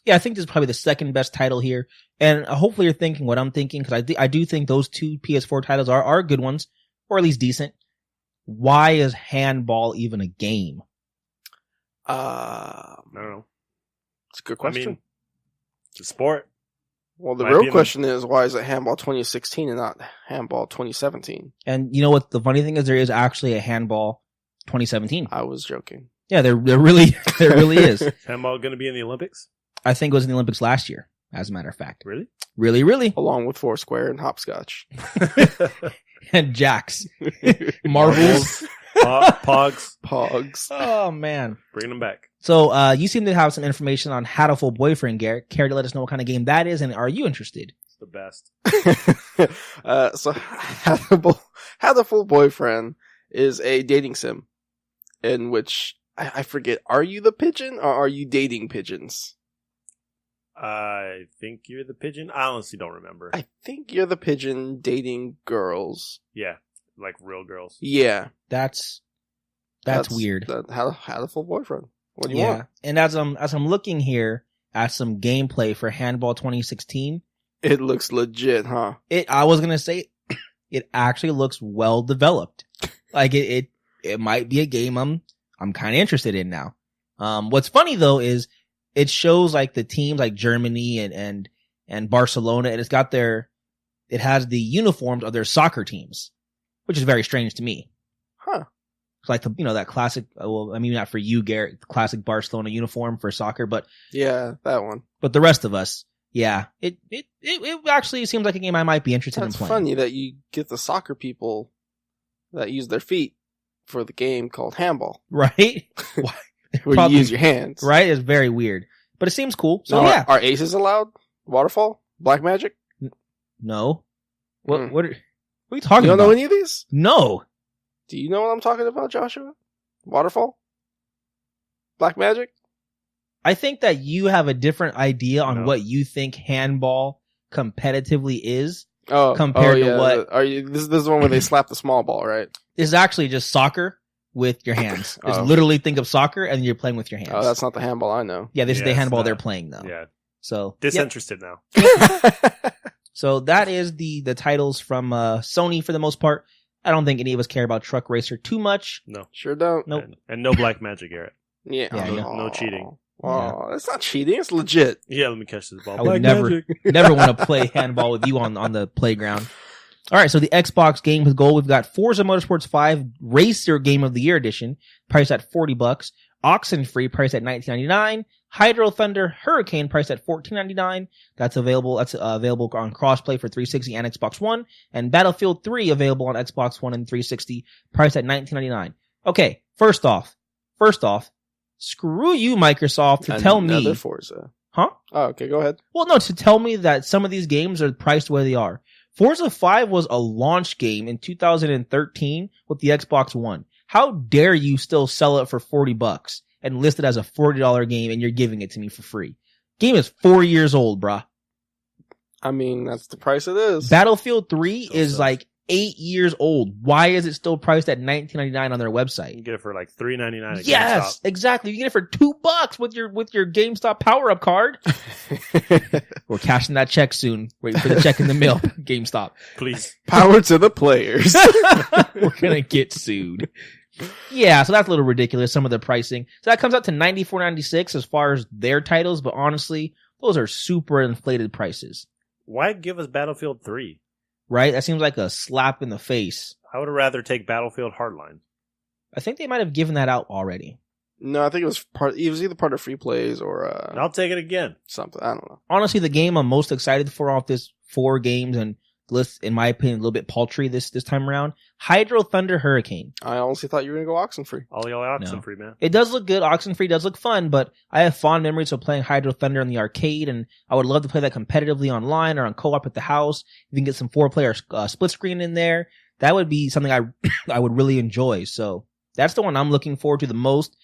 Yeah, I think this is probably the second best title here, and hopefully you're thinking what I'm thinking because I do think those two PS4 titles are good ones, or at least decent. Why is Handball even a game? I don't know. It's a good question. I mean, it's a sport. Well, the real question is, why is it Handball 2016 and not Handball 2017? And you know what? The funny thing is, there is actually a Handball 2017. I was joking. Yeah, there really is. Handball going to be in the Olympics? I think it was in the Olympics last year, as a matter of fact. Really? Really. Along with Foursquare and Hopscotch. And Jacks. Marbles. Pogs. Oh, man. Bring them back. So, you seem to have some information on Hateful Boyfriend, Garrett. Care to let us know what kind of game that is, and are you interested? It's the best. So, Hateful Boyfriend is a dating sim in which, I forget, are you the pigeon or are you dating pigeons? I think you're the pigeon. I honestly don't remember. I think you're the pigeon dating girls. Yeah, like real girls. Yeah. That's weird. Hateful Boyfriend. What do you want? And as I'm looking here at some gameplay for Handball 2016, it looks legit, huh? I was gonna say it actually looks well developed. Like it might be a game I'm kind of interested in now. What's funny though is it shows like the teams like Germany and Barcelona, and it has the uniforms of their soccer teams, which is very strange to me. Huh. It's like that classic, well, I mean, not for you, Garrett, the classic Barcelona uniform for soccer, but yeah, that one. But the rest of us, yeah, it actually seems like a game I might be interested in playing. It's funny that you get the soccer people that use their feet for the game called handball. Right? Where you use your hands. Right? It's very weird. But it seems cool. So now, yeah. Are aces allowed? Waterfall? Black magic? No. What are you talking about? You don't know any of these? No. Do you know what I'm talking about, Joshua? Waterfall? Black magic? I think that you have a different idea on what you think handball competitively is compared to what... This is the one where they slap the small ball, right? This is actually just soccer with your hands. Just literally think of soccer and you're playing with your hands. Oh, that's not the handball I know. Yeah, this is the handball they're playing though. Yeah. So disinterested now. So that is the titles from Sony for the most part. I don't think any of us care about Truck Racer too much. No. Sure don't. Nope. And no black magic, Garrett. Yeah. No cheating. Oh, that's not cheating. It's legit. Yeah, let me catch this ball. I would never want to play handball with you on the playground. All right, so the Xbox Game with Gold, we've got Forza Motorsports 5 Racer Game of the Year Edition, priced at $40. Oxenfree, priced at $19.99. Hydro Thunder Hurricane, priced at $14.99. That's available on crossplay for 360 and Xbox One. And Battlefield 3 available on Xbox One and 360, priced at $19.99. Okay, first off, screw you, Microsoft, to tell me. Another Forza. Huh? Oh, okay, go ahead. Well, no, to tell me that some of these games are priced where they are. Forza 5 was a launch game in 2013 with the Xbox One. How dare you still sell it for $40 and list it as a $40 game and you're giving it to me for free? Game is 4 years old, bruh. I mean, that's the price it is. Battlefield 3 Still is sells. like 8 years old. Why is it still priced at $19.99 on their You website? can get it for like $3.99 at Yes, exactly. You get it for $2 with your GameStop power-up card. We're cashing that check soon. Waiting for the check in the mail. GameStop. GameStop. Please. Power to the players. We're gonna get sued. Yeah, so that's a little ridiculous, some of the pricing. So that comes out to $94.96 as far as their titles, but honestly, those are super inflated prices. Why give us Battlefield 3? Right? That seems like a slap in the face. I would rather take Battlefield Hardline. I think they might have given that out already. No, I think it was either part of free plays or I'll take it again. something. I don't know. Honestly, the game I'm most excited for off this 4 games and list, in my opinion, a little bit paltry this time around. Hydro Thunder Hurricane. I honestly thought you were gonna go Oxenfree. All y'all Oxenfree, No. free, man. It does look good. Oxenfree does look fun, but I have fond memories of playing Hydro Thunder in the arcade, and I would love to play that competitively online or on co-op at the house. If you can get some 4-player split screen in there, that would be something I would really enjoy. So that's the one I'm looking forward to the most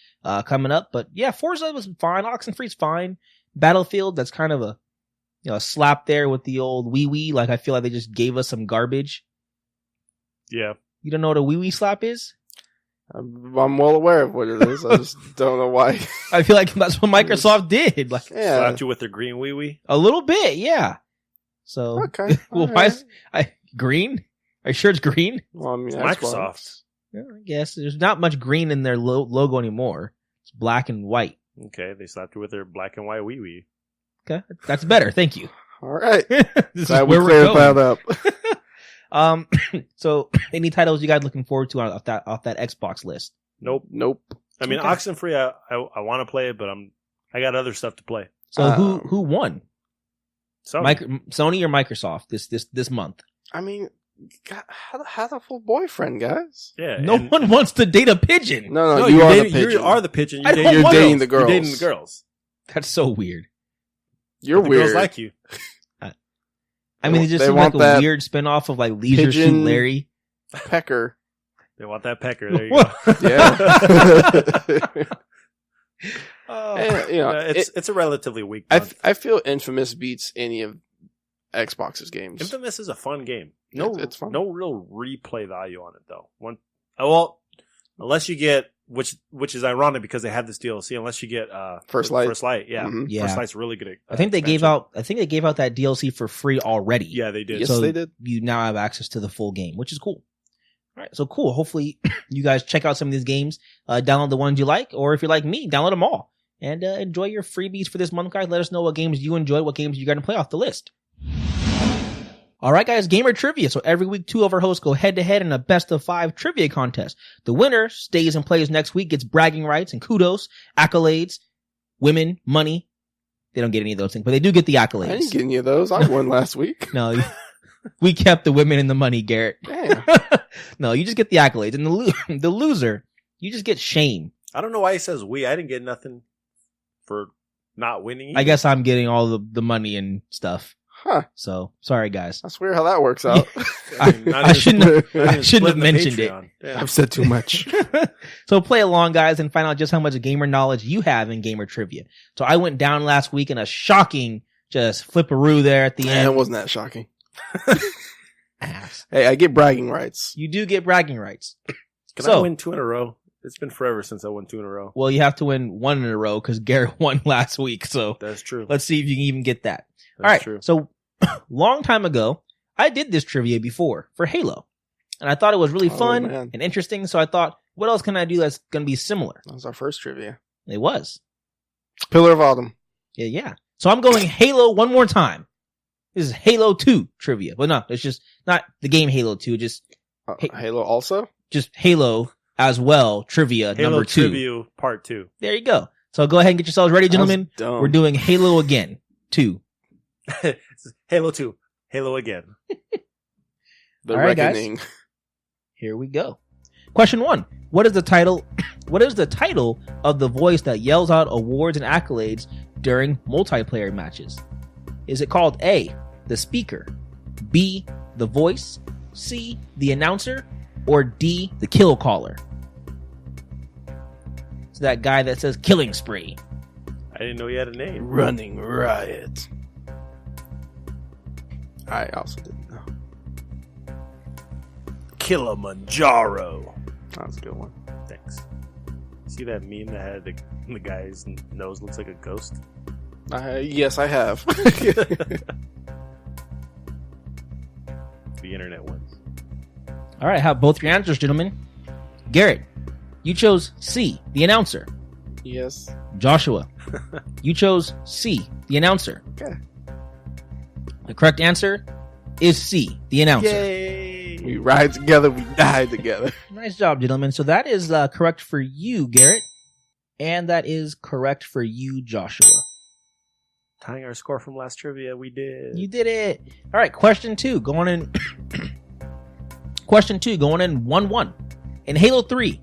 coming up. But yeah, Forza was fine. Oxenfree's fine. Battlefield, that's kind of a slap there with the old wee. Like I feel like they just gave us some garbage. Yeah. You don't know what a wee slap is? I'm well aware of what it is. I just don't know why. I feel like that's what Microsoft did. Like Yeah. Slapped you with their green wee wee. a little bit, yeah. So Okay. well, All why right. is green? Are you sure it's green? Well, I mean, It's Xbox. Microsoft. Yeah, I guess there's not much green in their logo anymore. It's black and white. Okay, they slapped you with their black and white wee wee. Okay, that's better. Thank you. All right. This Glad is we where we're cleared going. that up. So any titles you guys looking forward to off that Xbox list? Nope. Nope. I mean, Okay. Oxenfree, I want to play it, but I got other stuff to play. So who won? So Sony or Microsoft this month? I mean, God, have a full boyfriend, guys. yeah, No and- one wants to date a pigeon. No, No, you you're are dating, the pigeon. You are the pigeon. I don't You're want dating to. the girls. You're dating the girls. That's so weird. You're The weird. girls like you. I mean, it just They seems like want a that weird spinoff of like Leisure pigeon- Suit Larry. Pecker. They want that pecker. There you What? go. Yeah. Oh. And, you know, It's a relatively weak month. I feel Infamous beats any of Xbox's games. Infamous is a fun game. It's fun. No real replay value on it though. Well, unless you get which is ironic because they have this DLC. Unless you get First Light. First Light, yeah. Mhm. Yeah. First Light's really good. I think they gave out that DLC for free already. Yeah, they did. Yes, So they did. You now have access to the full game, which is cool. All right, so cool. Hopefully, you guys check out some of these games. Download the ones you like, or if you're like me, download them all and enjoy your freebies for this month, guys. Let us know what games you enjoyed, what games you're going to play off the list. All right, guys, gamer trivia. So every week, 2 of our hosts go head to head in a best of 5 trivia contest. The winner stays and plays next week, gets bragging rights and kudos, accolades, women, money. They don't get any of those things, but they do get the accolades. I didn't get any of those. I won last week. No, we kept the women and the money, Garrett. Damn. No, you just get the accolades, and the loser, you just get shame. I don't know why he says we. I didn't get nothing for not winning. I guess I'm getting all the money and stuff. Huh. So sorry, guys. That's weird how that works out. I shouldn't have mentioned it. Yeah. I've said too much. So play along, guys, and find out just how much gamer knowledge you have in gamer trivia. So I went down last week in a shocking just flipperoo there at the Man, end. it wasn't that shocking. Ass. Hey, I get bragging rights. You do get bragging rights. Can So- I win 2 in a row? It's been forever since I won 2 in a row. Well, you have to win 1 in a row because Garrett won last week. So That's true. let's see if you can even get that. That's All right. true. So long time ago, I did this trivia before for Halo. And I thought it was really Oh, fun man. and interesting. So I thought, what else can I do that's going to be similar? That was our first trivia. It was. Pillar of Autumn. Yeah. So I'm going Halo one more time. This is Halo 2 trivia. Well, no, it's just not the game Halo 2, just Hey. Halo also? just Halo as well trivia Halo number 2. Trivia Part 2. There you go. So go ahead and get yourselves ready, gentlemen. That was dumb. We're doing Halo again 2. Halo 2. Halo again. The All right, guys. Reckoning. Here we go. Question 1. What is the title of the voice that yells out awards and accolades during multiplayer matches? Is it called A, the speaker, B, the voice, C, the announcer, or D, the kill caller? It's that guy that says killing spree. I didn't know he had a name. Running Riot. I also didn't know. Kilimanjaro. That was a good one. Thanks. See that meme that had the guy's nose looks like a ghost? Yes, I have. The internet wins. All right, have both your answers, gentlemen. Garrett, you chose C, the announcer. Yes. Joshua, you chose C, the announcer. Okay. The correct answer is C, the announcer. Yay! We ride together, we die together. Nice job, gentlemen. So that is correct for you, Garrett. And that is correct for you, Joshua. Tying our score from last trivia, we did. You did it. All right, question 2 going in. Question 2 going in 1-1. In Halo 3,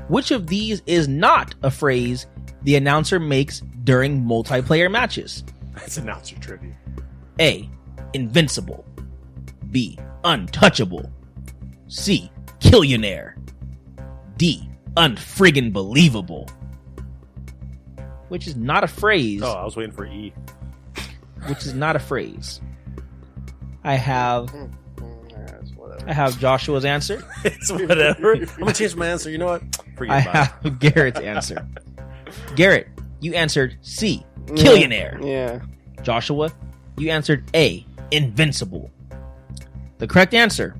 which of these is not a phrase the announcer makes during multiplayer matches? That's announcer trivia. A, invincible. B, untouchable. C, killionaire. D, unfriggin' believable. Which is not a phrase. Oh, I was waiting for E. Which is not a phrase. I have Whatever. I have Joshua's answer. It's whatever. I'm gonna change my answer. You know what? Forget I about it. have Garrett's answer. Garrett, you answered C, killionaire. Yeah. Joshua, you answered A, invincible. The correct answer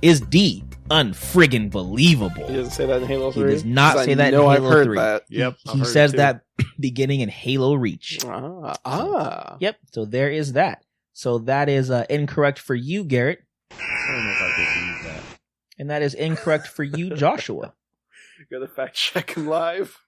is D, unfriggin' believable. He doesn't say that in Halo 3. He does not 'Cause say I that in know Halo I've heard 3. that. Yep. I've He heard it says too. that beginning in Halo Reach. Ah. Yep, so there is that. So that is incorrect for you, Garrett. I don't know if I could use that. And that is incorrect for you, Joshua. Gotta fact check him live.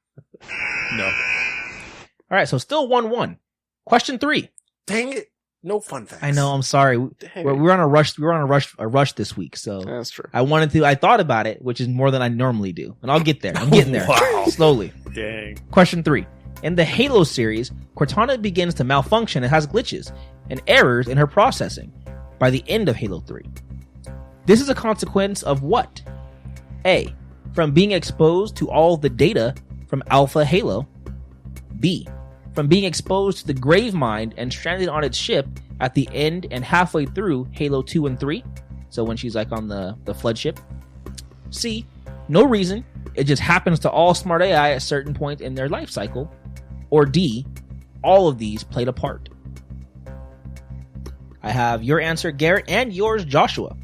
No. All right, so still 1-1. Question 3. Dang it. No fun facts. I know, I'm sorry. Dang. We're on a rush. We're on a rush this week, so That's true. I thought about it, which is more than I normally do, and I'll get there. I'm getting there Wow. slowly. Dang. Question 3. In the Halo series, Cortana begins to malfunction and has glitches and errors in her processing by the end of Halo 3. This is a consequence of what? A, from being exposed to all the data from Alpha Halo. B, from being exposed to the Gravemind and stranded on its ship at the end and halfway through Halo 2 and 3. So when she's like on the flood ship. C, no reason. It just happens to all smart AI at certain points in their life cycle. Or D, all of these played a part. I have your answer, Garrett, and yours, Joshua.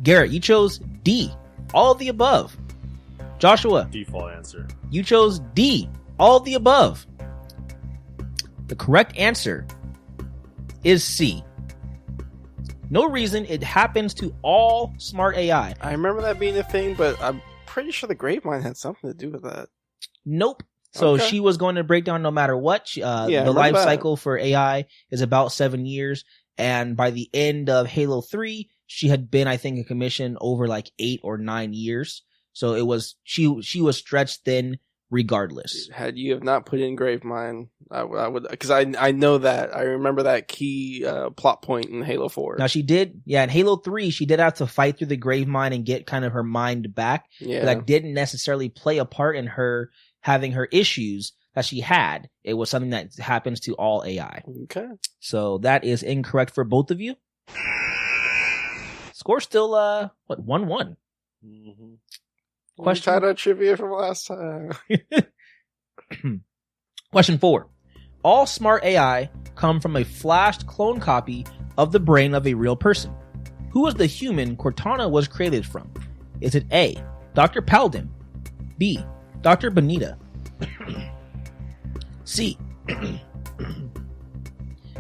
Garrett, you chose D, all of the above. Joshua, Default answer. you chose D, all of the above. The correct answer is C. No reason. It happens to all smart AI. I remember that being a thing, but I'm pretty sure the Gravemind had something to do with that. Nope. So Okay. she was going to break down no matter what. I The remember life that. cycle for AI is about 7 years. And by the end of Halo 3, she had been, I think, in commission over like 8 or 9 years. So it was, she was stretched thin regardless. Had you have not put in Gravemind, I would, because I know that. I remember that key plot point in Halo 4. Now she did, in Halo 3, she did have to fight through the Gravemind and get kind of her mind back. Yeah. But that didn't necessarily play a part in her having her issues that she had. It was something that happens to all AI. Okay. So that is incorrect for both of you. Score still, 1-1. Mm-hmm. Question- Tied our trivia from last time. Question 4. All smart AI come from a flashed clone copy of the brain of a real person. Who was the human Cortana was created from? Is it A, Dr. Paladin, B, Dr. Bonita, C,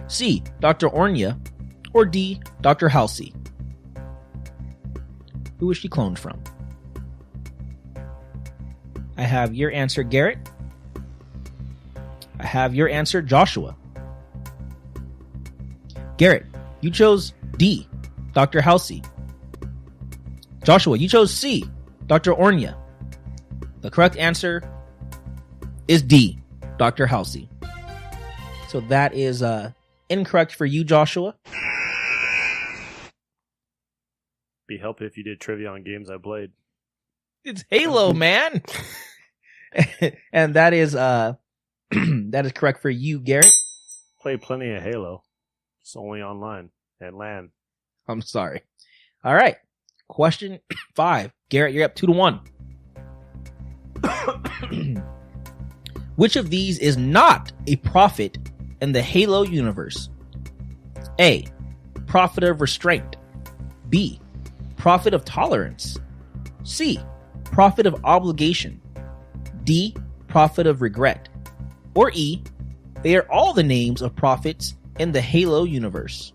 C, Dr. Ornia, or D, Dr. Halsey? Who was she cloned from? I have your answer, Garrett. I have your answer, Joshua. Garrett, you chose D, Dr. Halsey. Joshua, you chose C, Dr. Ornia. The correct answer is D, Dr. Halsey. So that is incorrect for you, Joshua. Be helpful if you did trivia on games I played. It's Halo, man. And that is that is correct for you, Garrett. Played plenty of Halo. It's only online and LAN. I'm sorry. All right. Question 5. Garrett, you're up 2-1. Which of these is not a prophet in the Halo universe? A. Prophet of restraint. B. Prophet of tolerance. C. Prophet of obligation. D. Prophet of regret. Or E. They are all the names of prophets in the Halo universe.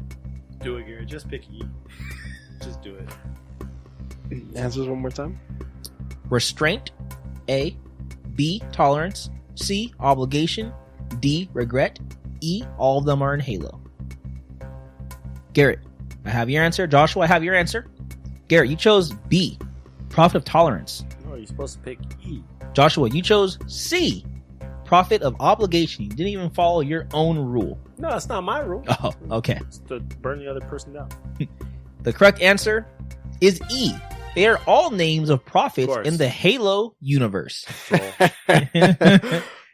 Do it, Garrett. Just pick E. Just do it. Answers one more time. Restraint. A. B. Tolerance. C. Obligation. D. Regret. E. All of them are in Halo. Garrett, I have your answer. Joshua, I have your answer. Garrett, you chose B. Prophet of tolerance. No, you're supposed to pick E. Joshua, you chose C. Prophet of obligation. You didn't even follow your own rule. No, that's not my rule. Oh, okay. It's to burn the other person down. The correct answer is E. They are all names of prophets Of course. in the Halo universe. Well,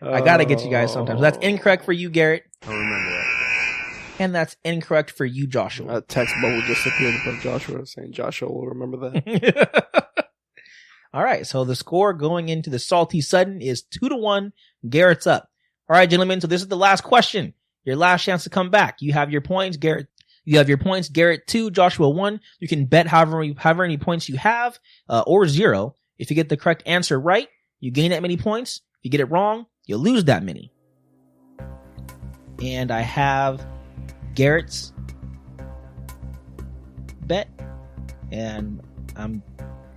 I gotta get you guys sometimes. That's incorrect for you, Garrett. I remember that. And that's incorrect for you, Joshua. A text bubble just appeared above Joshua saying Joshua will remember that. All right, so the score going into the Salty Sudden is 2-1. Garrett's up. All right, gentlemen, so this is the last question. Your last chance to come back. You have your points, Garrett. You have your points, Garrett 2, Joshua 1. You can bet however many points you have, or 0. If you get the correct answer right, you gain that many points. If you get it wrong, you lose that many. And I have Garrett's bet, and I'm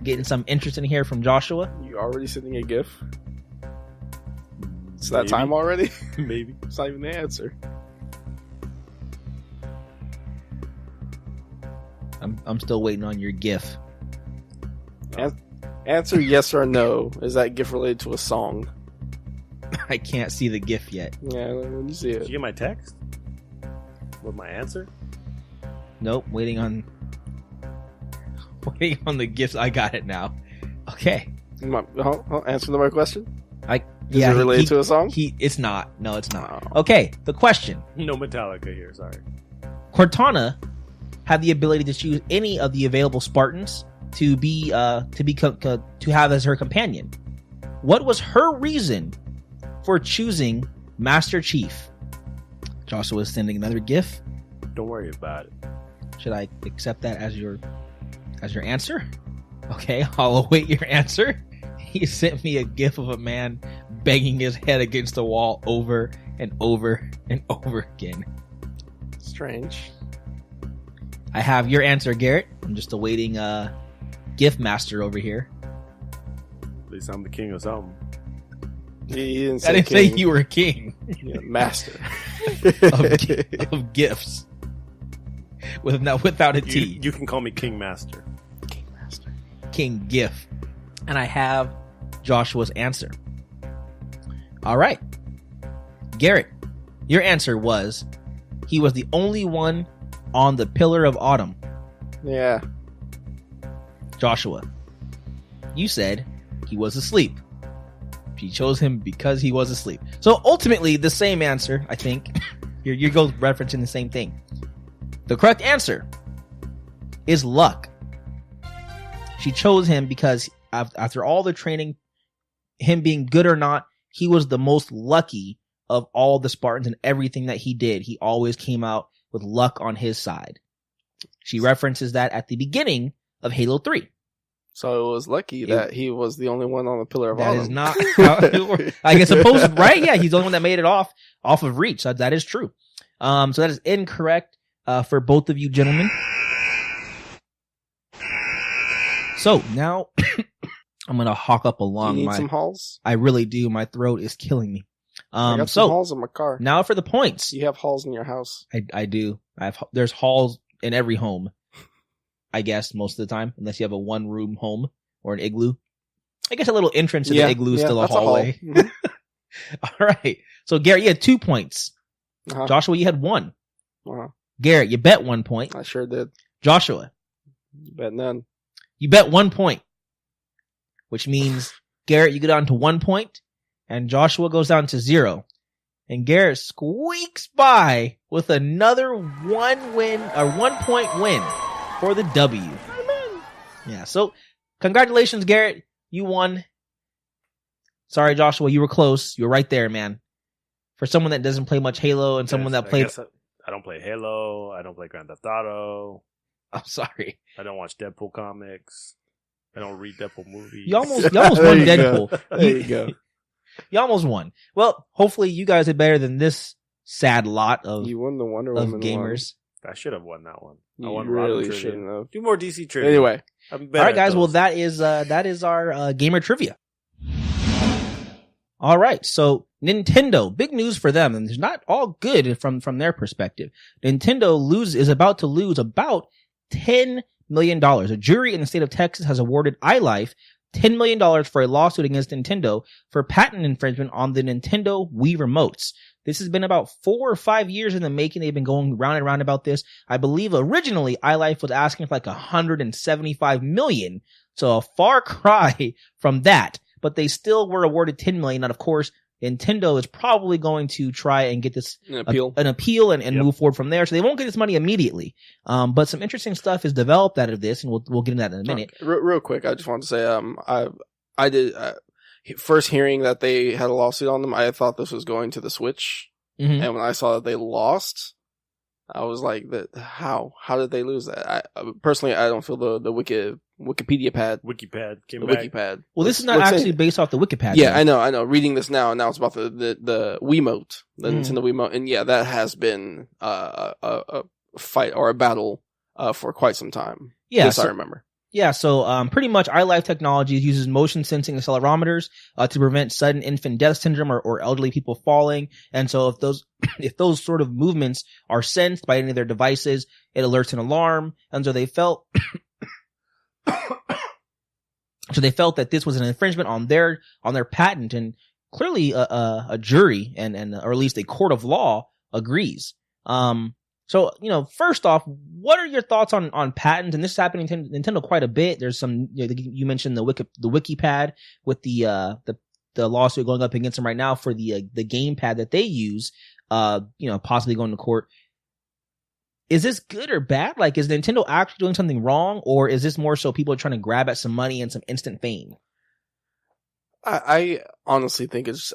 getting some interest in here from Joshua. You already sending a GIF? It's that Maybe. time already? Maybe. It's not even the answer. I'm still waiting on your GIF. Answer yes or no. Is that GIF related to a song? I can't see the GIF yet. Yeah, when you see Did it. you get my text? With my answer? Nope, waiting on the GIFs. I got it now. Okay. Answer the right question? Is Yeah, it related to a song? It's not. No, it's not. Oh. Okay, the question. No Metallica here, sorry. Cortana had the ability to choose any of the available Spartans to have as her companion. What was her reason for choosing Master Chief? Joshua is sending another GIF. Don't worry about it. Should I accept that as your answer? Okay, I'll await your answer. He sent me a GIF of a man banging his head against the wall over and over and over again. Strange. I have your answer, Garrett. I'm just awaiting GIF master over here. At least I'm the king of something. He didn't I say didn't say king. you were a king Yeah, master. of GIFs. Without a T. You can call me King Master. King master. King GIF. And I have Joshua's answer. All right. Garrett, your answer was he was the only one on the Pillar of Autumn. Yeah. Joshua, you said he was asleep. She chose him because he was asleep. So ultimately, the same answer, I think. You're both referencing the same thing. The correct answer is luck. She chose him because after all the training, him being good or not, he was the most lucky of all the Spartans, and everything that he did, he always came out with luck on his side. She references that at the beginning of Halo 3. So it was lucky that he was the only one on the Pillar of That Autumn. is not how it works. I guess supposed right? Yeah, he's the only one that made it off of reach. So that is true. So that is incorrect for both of you gentlemen. So now I'm gonna hawk up along you need my. some halls? I really do. My throat is killing me. I got some halls in my car. Now for the points. You have halls in your house. I do. There's halls in every home. I guess most of the time, unless you have a one-room home or an igloo. I guess a little entrance to the igloo is still a that's hallway. hall. Mhm. All right. So Garrett, you had 2 points. Uh-huh. Joshua, you had 1. Uh-huh. Garrett, you bet 1 point. I sure did. Joshua, Bet none. You bet 1 point, which means Garrett, you go down to 1 point, and Joshua goes down to 0. And Garrett squeaks by with another 1 point win for the W. Yeah, so congratulations, Garrett. You won. Sorry, Joshua, you were close. You were right there, man. For someone that doesn't play much Halo and someone that played... I don't play Halo. I don't play Grand Theft Auto. I'm sorry. I don't watch Deadpool comics. I don't read Deadpool movies. You almost won Deadpool. There you go. You almost won. Well, hopefully you guys did better than this sad lot of, You won the Wonder of Woman gamers. I should have won that one. I You won really Robin shouldn't trivia. have. Do more DC trivia. Anyway, I'm All right, guys. Well, that is our gamer trivia. All right. So Nintendo, big news for them, and it's not all good from their perspective. Nintendo is about to lose about $10 million. A jury in the state of Texas has awarded iLife $10 million for a lawsuit against Nintendo for patent infringement on the Nintendo Wii remotes. This has been about 4 or 5 years in the making. They've been going round and round about this. I believe originally iLife was asking for like $175 million. So a far cry from that, but they still were awarded $10 million. And of course, Nintendo is probably going to try and get this an appeal. An appeal and move forward from there. So they won't get this money immediately. But some interesting stuff is developed out of this, and we'll get into that in a minute. Real quick, I just want to say, I did first hearing that they had a lawsuit on them. I thought this was going to the Switch, Mhm. and when I saw that they lost, I was like, how did they lose that? Personally, I don't feel the Wikipedia pad. Wikipad came The back. Wikipad. Well, this is not actually based off the Wikipad. Yeah, thing. I know. Reading this now it's about the Wiimote, the Nintendo Wiimote, and yeah, that has been a fight or a battle for quite some time. Yeah, yes, so- I remember. Yeah, so pretty much iLife Technologies uses motion sensing accelerometers to prevent sudden infant death syndrome or elderly people falling. And so if those sort of movements are sensed by any of their devices, it alerts an alarm. And so they felt that this was an infringement on their patent, and clearly a jury and or at least a court of law agrees. So, first off, what are your thoughts on patents? And this is happening to Nintendo quite a bit. There's some, you mentioned the Wikipad with the lawsuit going up against them right now for the gamepad that they use, possibly going to court. Is this good or bad? Like, is Nintendo actually doing something wrong, or is this more so people are trying to grab at some money and some instant fame? I honestly think it's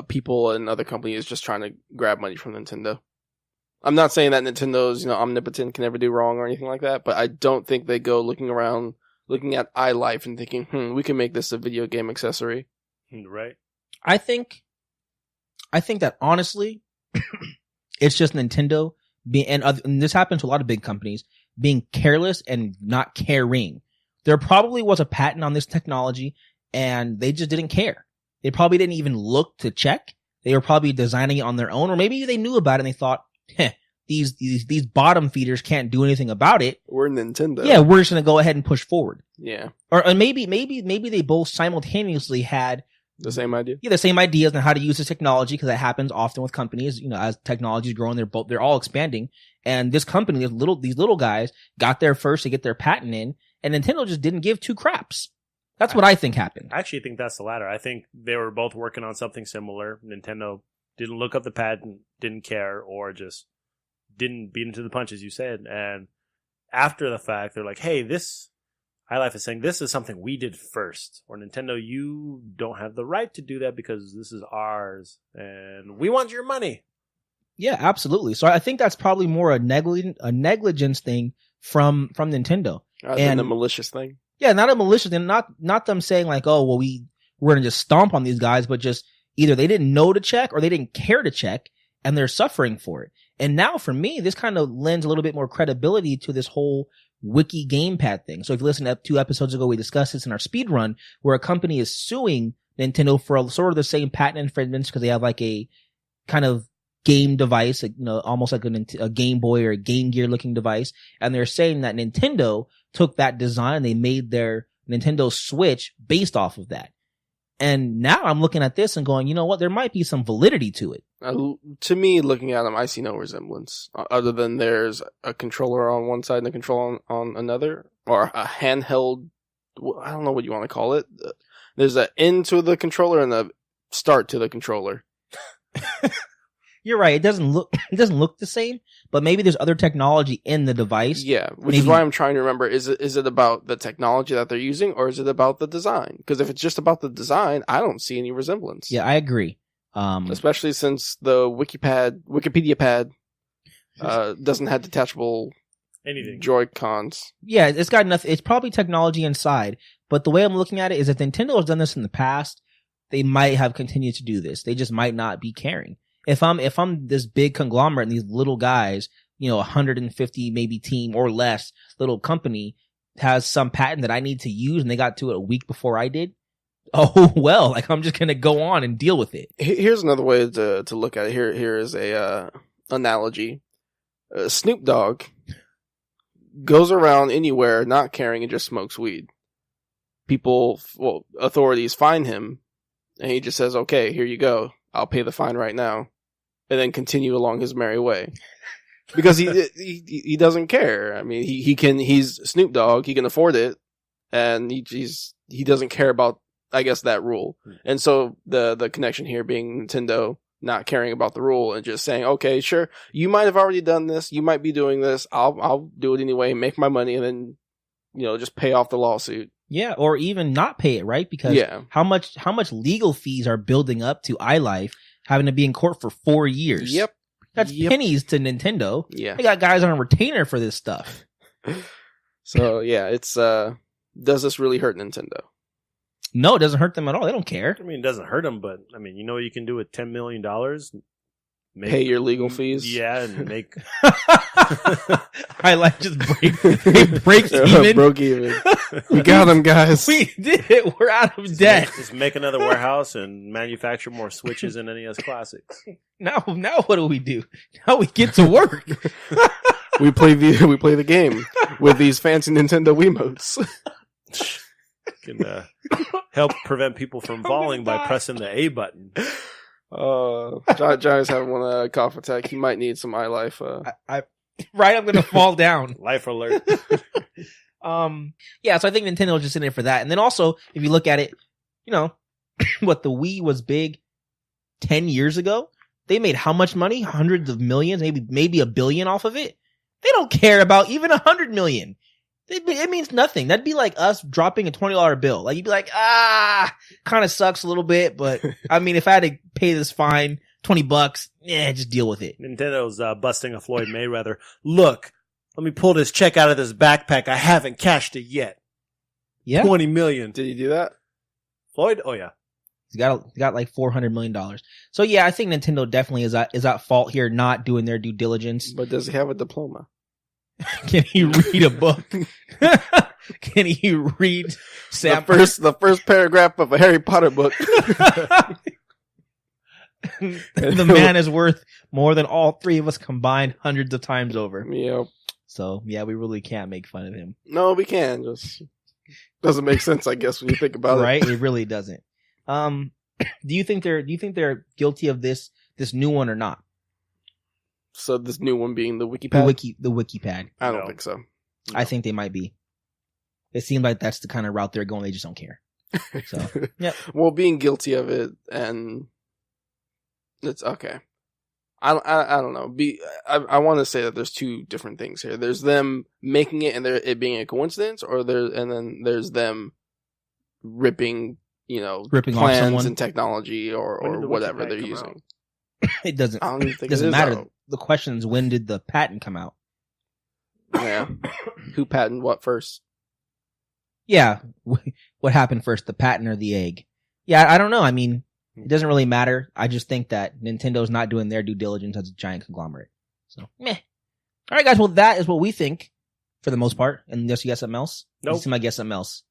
people and other companies just trying to grab money from Nintendo. I'm not saying that Nintendo's, omnipotent, can never do wrong or anything like that, but I don't think they go looking around, looking at iLife and thinking, we can make this a video game accessory. Right. I think that honestly, it's just Nintendo being, and this happens to a lot of big companies, being careless and not caring. There probably was a patent on this technology and they just didn't care. They probably didn't even look to check. They were probably designing it on their own, or maybe they knew about it and they thought, these bottom feeders can't do anything about it. We're Nintendo. Yeah, we're just going to go ahead and push forward. Yeah. Or maybe they both simultaneously had The same idea. the same ideas on how to use this technology, because that happens often with companies. As technology is growing, they're all expanding. And this company, these little guys got there first to get their patent in, and Nintendo just didn't give two craps. That's what I think happened. I actually think that's the latter. I think they were both working on something similar. Nintendo didn't look up the patent, didn't care, or just didn't beat into the punch, as you said. And after the fact, they're like, hey, iLife is saying this is something we did first. Or Nintendo, you don't have the right to do that because this is ours and we want your money. Yeah, absolutely. So I think that's probably more a negligence thing from Nintendo. Rather than a malicious thing. Yeah, not a malicious thing, not them saying like, oh, well, we're going to just stomp on these guys, but just either they didn't know to check or they didn't care to check, and they're suffering for it. And now for me, this kind of lends a little bit more credibility to this whole wiki gamepad thing. So if you listen to 2 episodes ago, we discussed this in our speed run, where a company is suing Nintendo for sort of the same patent infringements because they have like a kind of game device, almost like a Game Boy or a Game Gear looking device. And they're saying that Nintendo took that design and they made their Nintendo Switch based off of that. And now I'm looking at this and going, you know what? There might be some validity to it. To me, looking at them, I see no resemblance other than there's a controller on one side and a controller on another. or a handheld. I don't know what you want to call it. There's an end to the controller and a start to the controller. You're right. It doesn't look the same, but maybe there's other technology in the device. Yeah, which is why I'm trying to remember, is it about the technology that they're using, or is it about the design? Because if it's just about the design, I don't see any resemblance. Yeah, I agree. Especially since the Wikipedia pad doesn't have detachable anything Joy-Cons. Yeah, it's got nothing. It's probably technology inside, but the way I'm looking at it is if Nintendo has done this in the past, they might have continued to do this. They just might not be caring. If I'm this big conglomerate and these little guys, 150 maybe team or less little company has some patent that I need to use and they got to it a week before I did, oh well, like I'm just gonna go on and deal with it. Here's another way to look at it. Here is a analogy. Snoop Dogg goes around anywhere not caring and just smokes weed. Authorities find him and he just says, "Okay, here you go. I'll pay the fine right now," and then continue along his merry way. Because he doesn't care. I mean, he's Snoop Dogg. He can afford it, and he doesn't care about, I guess, that rule. And so the connection here being Nintendo not caring about the rule and just saying, "Okay, sure, you might have already done this. You might be doing this. I'll do it anyway, make my money, and then just pay off the lawsuit." Yeah, or even not pay it, right? Because how much legal fees are building up to iLife having to be in court for 4 years? Yep. That's pennies to Nintendo. Yeah. They got guys on a retainer for this stuff. So yeah, it's does this really hurt Nintendo? No, it doesn't hurt them at all. They don't care. I mean, it doesn't hurt them, but I mean, you know what you can do with $10 million? Pay your legal fees. Yeah, and make iLife just breaks even. Broke even. We got them, guys. We did it. We're out of debt. Just make another warehouse and manufacture more Switches and NES Classics. Now what do? Now we get to work. we play the game with these fancy Nintendo Wiimotes. Can help prevent people from falling by pressing the A button. Johnny's having a cough attack. He might need some iLife. Right, I'm gonna fall down. Life alert. Yeah, so I think Nintendo was just in it for that. And then also, if you look at it, what the Wii was big 10 years ago, they made how much money? Hundreds of millions, maybe $1 billion off of it. They don't care about even 100 million. It means nothing. That'd be like us dropping a $20 bill. Like you'd be like, kind of sucks a little bit, but I mean, if I had to pay this fine, $20, just deal with it. Nintendo's busting a Floyd Mayweather. Look, let me pull this check out of this backpack. I haven't cashed it yet. Yeah, $20 million. Did he do that? Floyd? Oh yeah, he's got like $400 million. So yeah, I think Nintendo definitely is at fault here, not doing their due diligence. But does he have a diploma? Can he read a book? Can he read the first paragraph of a Harry Potter book? The man is worth more than all three of us combined hundreds of times over. Yep. So yeah, we really can't make fun of him. No, we can. Just doesn't make sense, I guess, when you think about it. Right? It really doesn't. Do you think they're guilty of this new one or not? So this new one being the WikiPad? The WikiPad. I don't think so. No. I think they might be. It seems like that's the kind of route they're going. They just don't care. So, yeah. Well, being guilty of it, and it's okay. I don't know. I want to say that there's two different things here. There's them making it and it being a coincidence, and then there's them ripping plans and technology or whatever they're using. It doesn't. I don't even think it doesn't matter. Out. The question is, when did the patent come out? Yeah. Who patented what first? Yeah. What happened first, the patent or the egg? Yeah, I don't know. I mean, it doesn't really matter. I just think that Nintendo's not doing their due diligence as a giant conglomerate. So, meh. All right, guys. Well, that is what we think for the most part. And just you got something else? Nope. You seem like you got something else.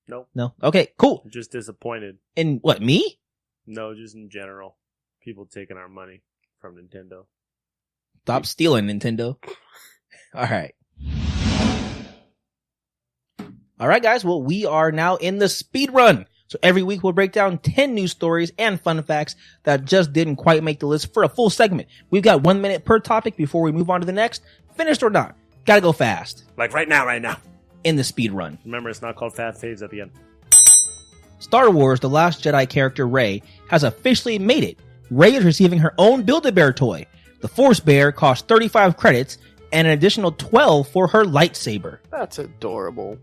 Nope. No? Okay, cool. I'm just disappointed. In what, me? No, just in general. People taking our money from Nintendo. Stop stealing, Nintendo. All right. All right, guys. Well, we are now in the speed run. So every week we'll break down 10 news stories and fun facts that just didn't quite make the list for a full segment. We've got 1 minute per topic before we move on to the next. Finished or not? Gotta go fast. Like right now. in the speed run. Remember, it's not called Fat Faves at the end. Star Wars The Last Jedi character Rey has officially made it. Rey is receiving her own Build-A-Bear toy. The Force Bear costs 35 credits and an additional 12 for her lightsaber. That's adorable.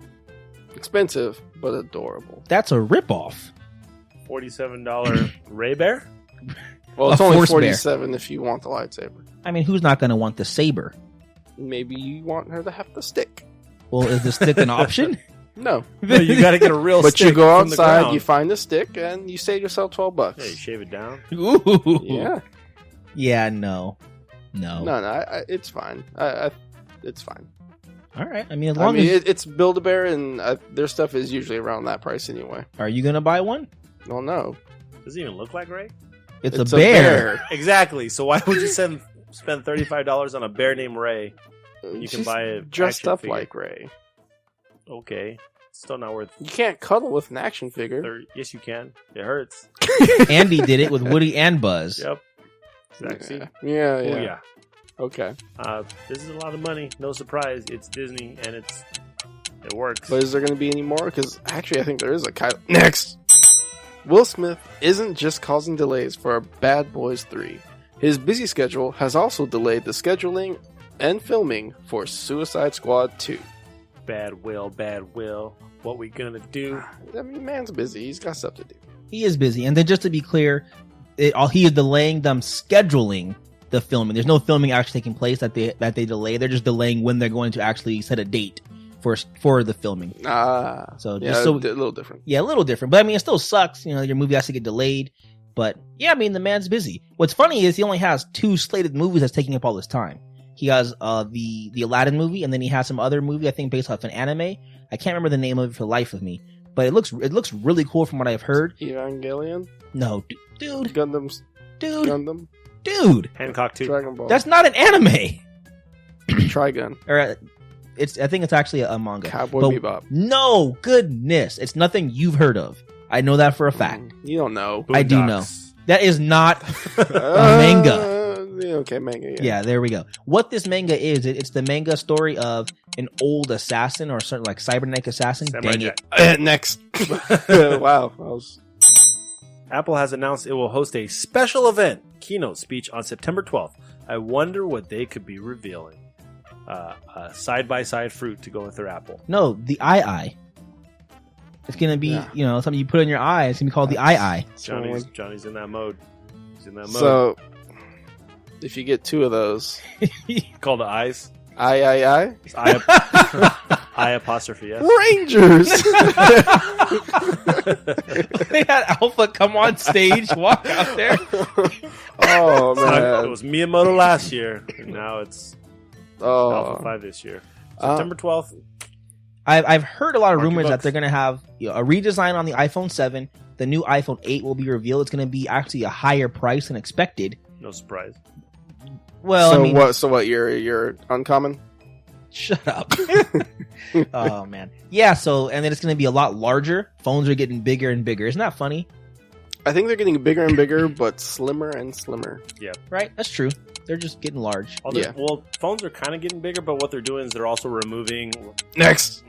Expensive, but adorable. That's a ripoff. $47 Ray Bear? Well, it's A only Force Bear. 47 if you want the lightsaber. I mean, who's not going to want the saber? Maybe you want her to have the stick. Well, is the stick an option? No. No, you got to get a real But stick you go from the outside, ground. you find a stick, and you save yourself $12. Yeah, you shave it down. Ooh. Yeah. Yeah, no. No, it's fine. It's fine. All right. I mean, as long as... It's Build-A-Bear, and their stuff is usually around that price anyway. Are you going to buy one? Well, no. Does it even look like Ray? It's a bear. Exactly. So why would you spend $35 on a bear named Ray? You can buy it dressed action up figure. like Ray. Okay. Still not worth... You can't cuddle with an action figure. Yes, you can. It hurts. Andy did it with Woody and Buzz. Yep. Exactly. Yeah. Oh, yeah. Okay. This is a lot of money. No surprise. It's Disney, and it works. But is there going to be any more? Because actually, I think there is a Kylo. Next! Will Smith isn't just causing delays for Bad Boys 3. His busy schedule has also delayed the scheduling and filming for Suicide Squad 2. Bad Will. What we gonna do? I mean, man's busy. He's got stuff to do. He is busy. And then just to be clear, he is delaying them scheduling the filming. There's no filming actually taking place that they delay. They're just delaying when they're going to actually set a date for the filming. So yeah, just so a little different. Yeah, a little different. But I mean, it still sucks. You know, your movie has to get delayed. But yeah, I mean, the man's busy. What's funny is he only has 2 slated movies that's taking up all his time. He has the Aladdin movie, and then he has some other movie I think based off an anime. I can't remember the name of it for the life of me, but it looks really cool from what I've heard. Evangelion? No, dude, Gundam? dude, Hancock 2. Dragon Ball. that's not an anime. Trigun. Or I think it's actually a manga. Cowboy But Bebop. No, goodness, it's nothing you've heard of. I know that for a fact. You don't know. I do know. Boondocks. That is not a manga. Okay, manga. Yeah, there we go. What this manga is, it's the manga story of an old assassin or certain like cybernetic assassin. Samurai Dang Jack. it. Next. Wow. Apple has announced it will host a special event keynote speech on September 12th. I wonder what they could be revealing. A side-by-side fruit to go with their Apple. No, the eye. It's gonna be, something you put in your eye. It's gonna be called the eye. Johnny's in that mode. He's in that mode. So, if you get 2 of those, Called the eyes. I. I apostrophe S. Rangers! They had Alpha come on stage, walk out there. Oh, It man. was Miyamoto last year, and now it's Alpha Oh. 5 this year. September 12th. I've heard a lot of Mark your rumors that books. they're gonna have a redesign on the iPhone 7. The new iPhone 8 will be revealed. It's gonna be actually a higher price than expected. No surprise. Well, so I mean, what? So what? You're uncommon. shut up. Oh man, yeah. So and then it's gonna be a lot larger. Phones are getting bigger and bigger. Isn't that funny? I think they're getting bigger and bigger, but slimmer and slimmer. Right? That's true. They're just getting large. Yeah. Well, phones are kind of getting bigger, but what they're doing is they're also removing. Next.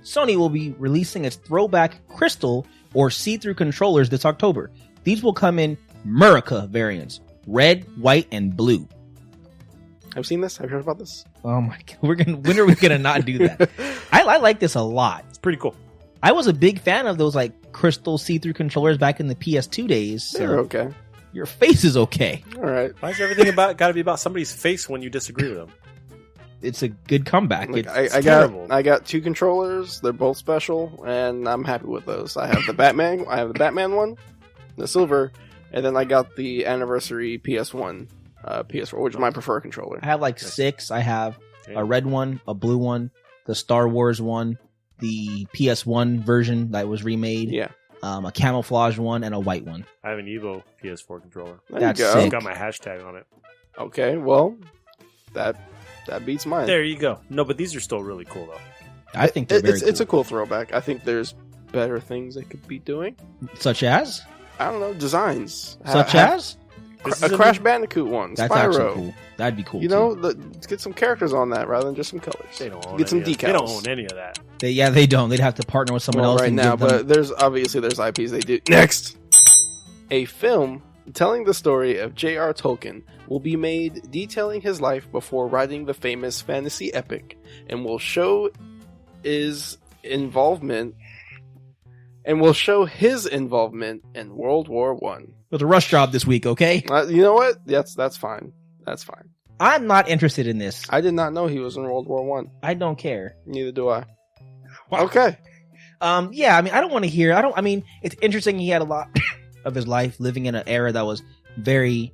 Sony will be releasing its throwback crystal or see-through controllers this October. These will come in Murica variants: red, white, and blue. Have you seen this? Have you heard about this? Oh my god, when are we gonna not do that? I like this a lot. It's pretty cool. I was a big fan of those like crystal see-through controllers back in the PS2 days. So They're okay. your face is okay. All right. Why is everything got to be about somebody's face when you disagree with them? It's a good comeback. Look, It's I terrible. got 2 controllers. They're both special, and I'm happy with those. I have the Batman. I have the Batman one, the silver, and then I got the anniversary PS1, PS4, which is my preferred controller. I have like 6. I have a red one, a blue one, the Star Wars one, the PS1 version that was remade, Yeah, a camouflage one, and a white one. I have an Evo PS4 controller. there That's you go. sick. It's got my hashtag on it. Okay, well, that beats mine. There you go. No, but these are still really cool though. I think they're very It's a cool. cool throwback. I think there's better things they could be doing. Such as? I don't know, designs. Such as? a Crash Bandicoot one. That's Spyro. actually cool. That'd be cool. You know, let's get some characters on that rather than just some colors. They don't own Get some any of- decals. They don't own any of that. They don't. They'd have to partner with someone else right and now, give them. but there's IPs they do. Next, a film telling the story of J.R. Tolkien will be made detailing his life before writing the famous fantasy epic, and will show his involvement in World War One. With a rush job this week, okay? You know what? That's fine. That's fine. I'm not interested in this. I did not know he was in World War One. I don't care. Neither do I. Okay. Yeah, I mean, I don't want to hear. I mean, it's interesting. He had a lot of his life living in an era that was very,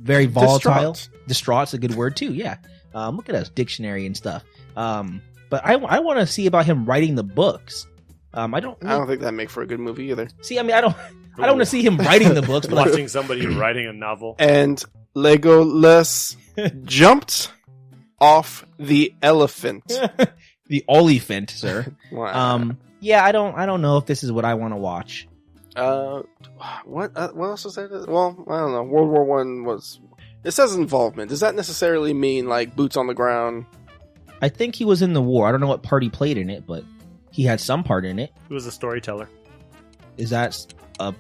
very volatile. Distraught's a good word too. Yeah. Look at us, dictionary and stuff. But I want to see about him writing the books. I don't think that'd make for a good movie either. see. I mean, I don't want to see him writing the books, but Watching somebody writing a novel. And Legolas jumped off the elephant. the Oliphant, sir. Wow. Yeah, I don't know if this is what I want to watch. What else was there? Well, I don't know. World War One was. It says involvement. Does that necessarily mean like boots on the ground? I think he was in the war. I don't know what part he played in it, but he had some part in it. He was a storyteller. Is that a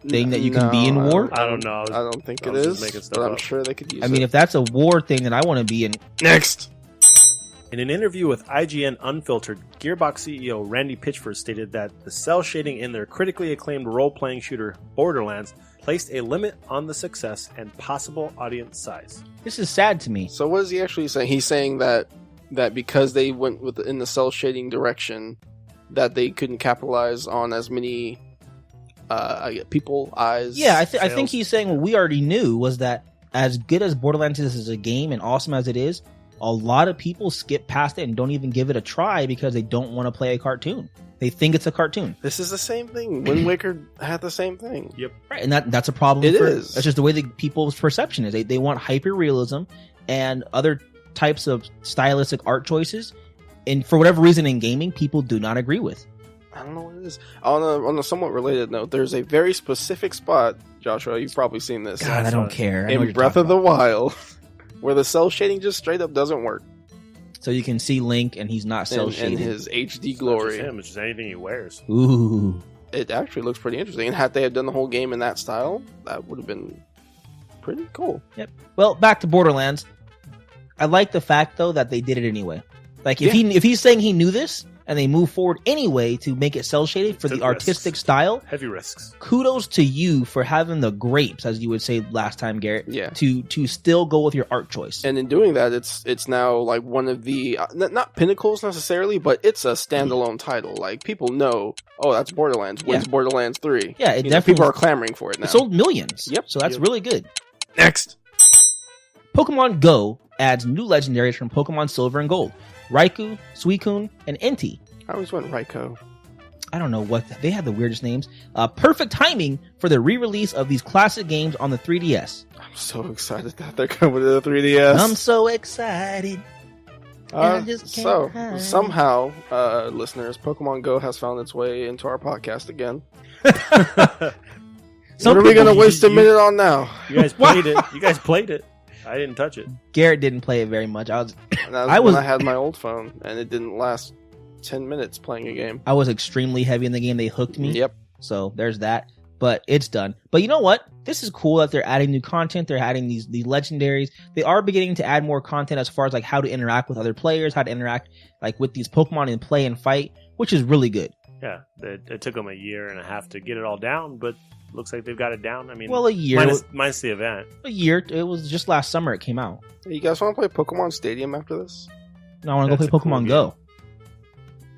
thing that you can be in war? I don't know. I don't think I it was just is, making stuff but I'm up. sure they could use I it. mean, if that's a war thing, then I want to be in. Next. In an interview with IGN Unfiltered, Gearbox CEO Randy Pitchford stated that the cell shading in their critically acclaimed role-playing shooter Borderlands placed a limit on the success and possible audience size. This is sad to me. So what is he actually saying? He's saying that because they went in the cell shading direction, that they couldn't capitalize on as many eyes. Yeah, I think Sales. he's saying what we already knew was that as good as Borderlands is as a game and awesome as it is, a lot of people skip past it and don't even give it a try because they don't want to play a cartoon. They think it's a cartoon. This is the same thing. Wind Waker had the same thing. Yep. Right, and that's a problem. It is. That's just the way that people's perception is. They want hyper realism and other types of stylistic art choices, and for whatever reason in gaming, people do not agree with. I don't know what it is. On a somewhat related note, there's a very specific spot, Joshua, you've probably seen this. God, I don't care. I know what In you're Breath talking of the about. Wild, where the cell shading just straight up doesn't work. So you can see Link, and he's not cell In shaded. his HD It's not just glory. him, it's just anything he wears. Ooh. It actually looks pretty interesting. And had they had done the whole game in that style, that would have been pretty cool. Well, back to Borderlands. I like the fact though that they did it anyway. Like if Yeah. if he's saying he knew this and they move forward anyway to make it cell shaded for Took the artistic risks. style, Heavy risks. kudos to you for having the grapes, as you would say last time, Garrett. Yeah. To still go with your art choice. And in doing that, it's now like one of the not pinnacles necessarily, but it's a standalone title. Like people know, oh, that's Borderlands. When's Borderlands 3? Yeah, it You know, definitely people are clamoring for it now. it sold millions. Yep. So that's Yep. really good. Next, Pokemon Go adds new legendaries from Pokemon Silver and Gold. Raikou, Suicune, and Entei. I always went Raikou. I don't know what they had the weirdest names. Perfect timing for the re-release of these classic games on the 3DS. I'm so excited that they're coming to the 3DS. I'm so excited. I just can't So hide. somehow, listeners, Pokemon Go has found its way into our podcast again. Some What are we people- going to waste a minute on now? You guys played it. You guys played it. I didn't touch it. Garrett didn't play it very much. And that I was was- when I had my old phone, and it didn't last 10 minutes playing a game. I was extremely heavy in the game. They hooked me. Yep. So there's that. But it's done. But you know what? This is cool that they're adding new content. They're adding these legendaries. They are beginning to add more content as far as like how to interact with other players, how to interact like with these Pokemon and play and fight, which is really good. Yeah, it took them a year and a half to get it all down, but looks like they've got it down. I mean, Well, a year. minus the event. A year. It was just last summer it came out. Hey, you guys want to play Pokemon Stadium after this? Now I want to go That's play a cool Pokemon game. Go.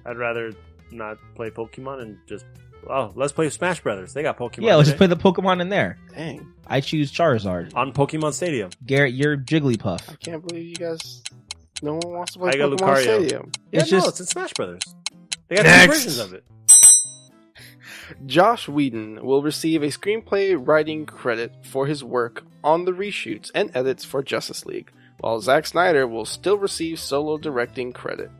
I'd rather not play Pokemon and just let's play Smash Brothers. They got Pokemon. Yeah, let's just today. play the Pokemon in there. Dang. I choose Charizard. On Pokemon Stadium. Garrett, you're Jigglypuff. I can't believe you guys... No one wants to play I got Pokemon Lucario. Stadium. Yeah, It's no, just- it's in Smash Brothers. They got Next. two versions of it. Josh Whedon will receive a screenplay writing credit for his work on the reshoots and edits for Justice League, while Zack Snyder will still receive solo directing credit.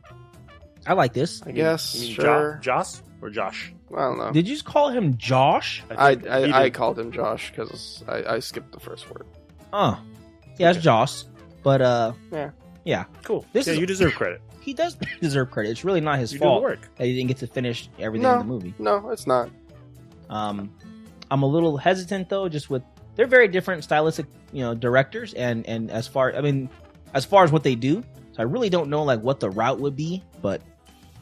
I like this. I guess, You mean sure. Joss? or Josh? I don't know. Did you just call him Josh? I called him Josh because I skipped the first word. Oh, yeah, it's Josh. But yeah. Cool. This is- you deserve credit. He does deserve credit. It's really not his You do the fault work. that he didn't get to finish everything in the movie. No, it's not. I'm a little hesitant though, just with they're very different stylistic, directors, and as far as what they do, so I really don't know like what the route would be, but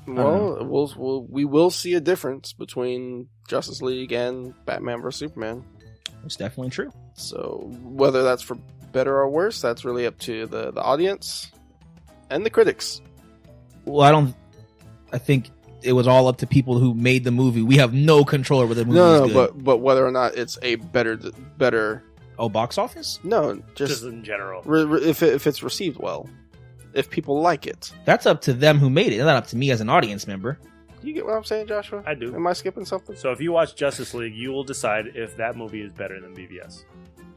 Well, we will see a difference between Justice League and Batman vs Superman. it's definitely true. So whether that's for better or worse, that's really up to the audience and the critics. Well, I think it was all up to people who made the movie. We have no control over the movie. No, but whether or not it's a better. Oh, box office? No, Just in general. if it's received well, if people like it. That's up to them who made it. It's not up to me as an audience member. You get what I'm saying, Joshua? I do. Am I skipping something? So if you watch Justice League, you will decide if that movie is better than BVS.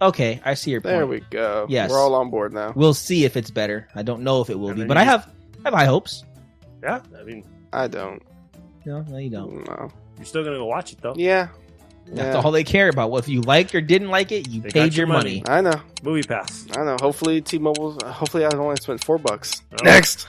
Okay, I see your point. There we go. Yes. We're all on board now. We'll see if it's better. I don't know if it will And be, then but you I have high hopes. Yeah, I mean, I don't. No, you don't. No. you're still gonna go watch it though. Yeah. That's all they care about. Well, if you liked or didn't like it, you They paid got your your money. I know. Movie Pass. Hopefully T-Mobile's. Hopefully I only spent $4. Oh. Next.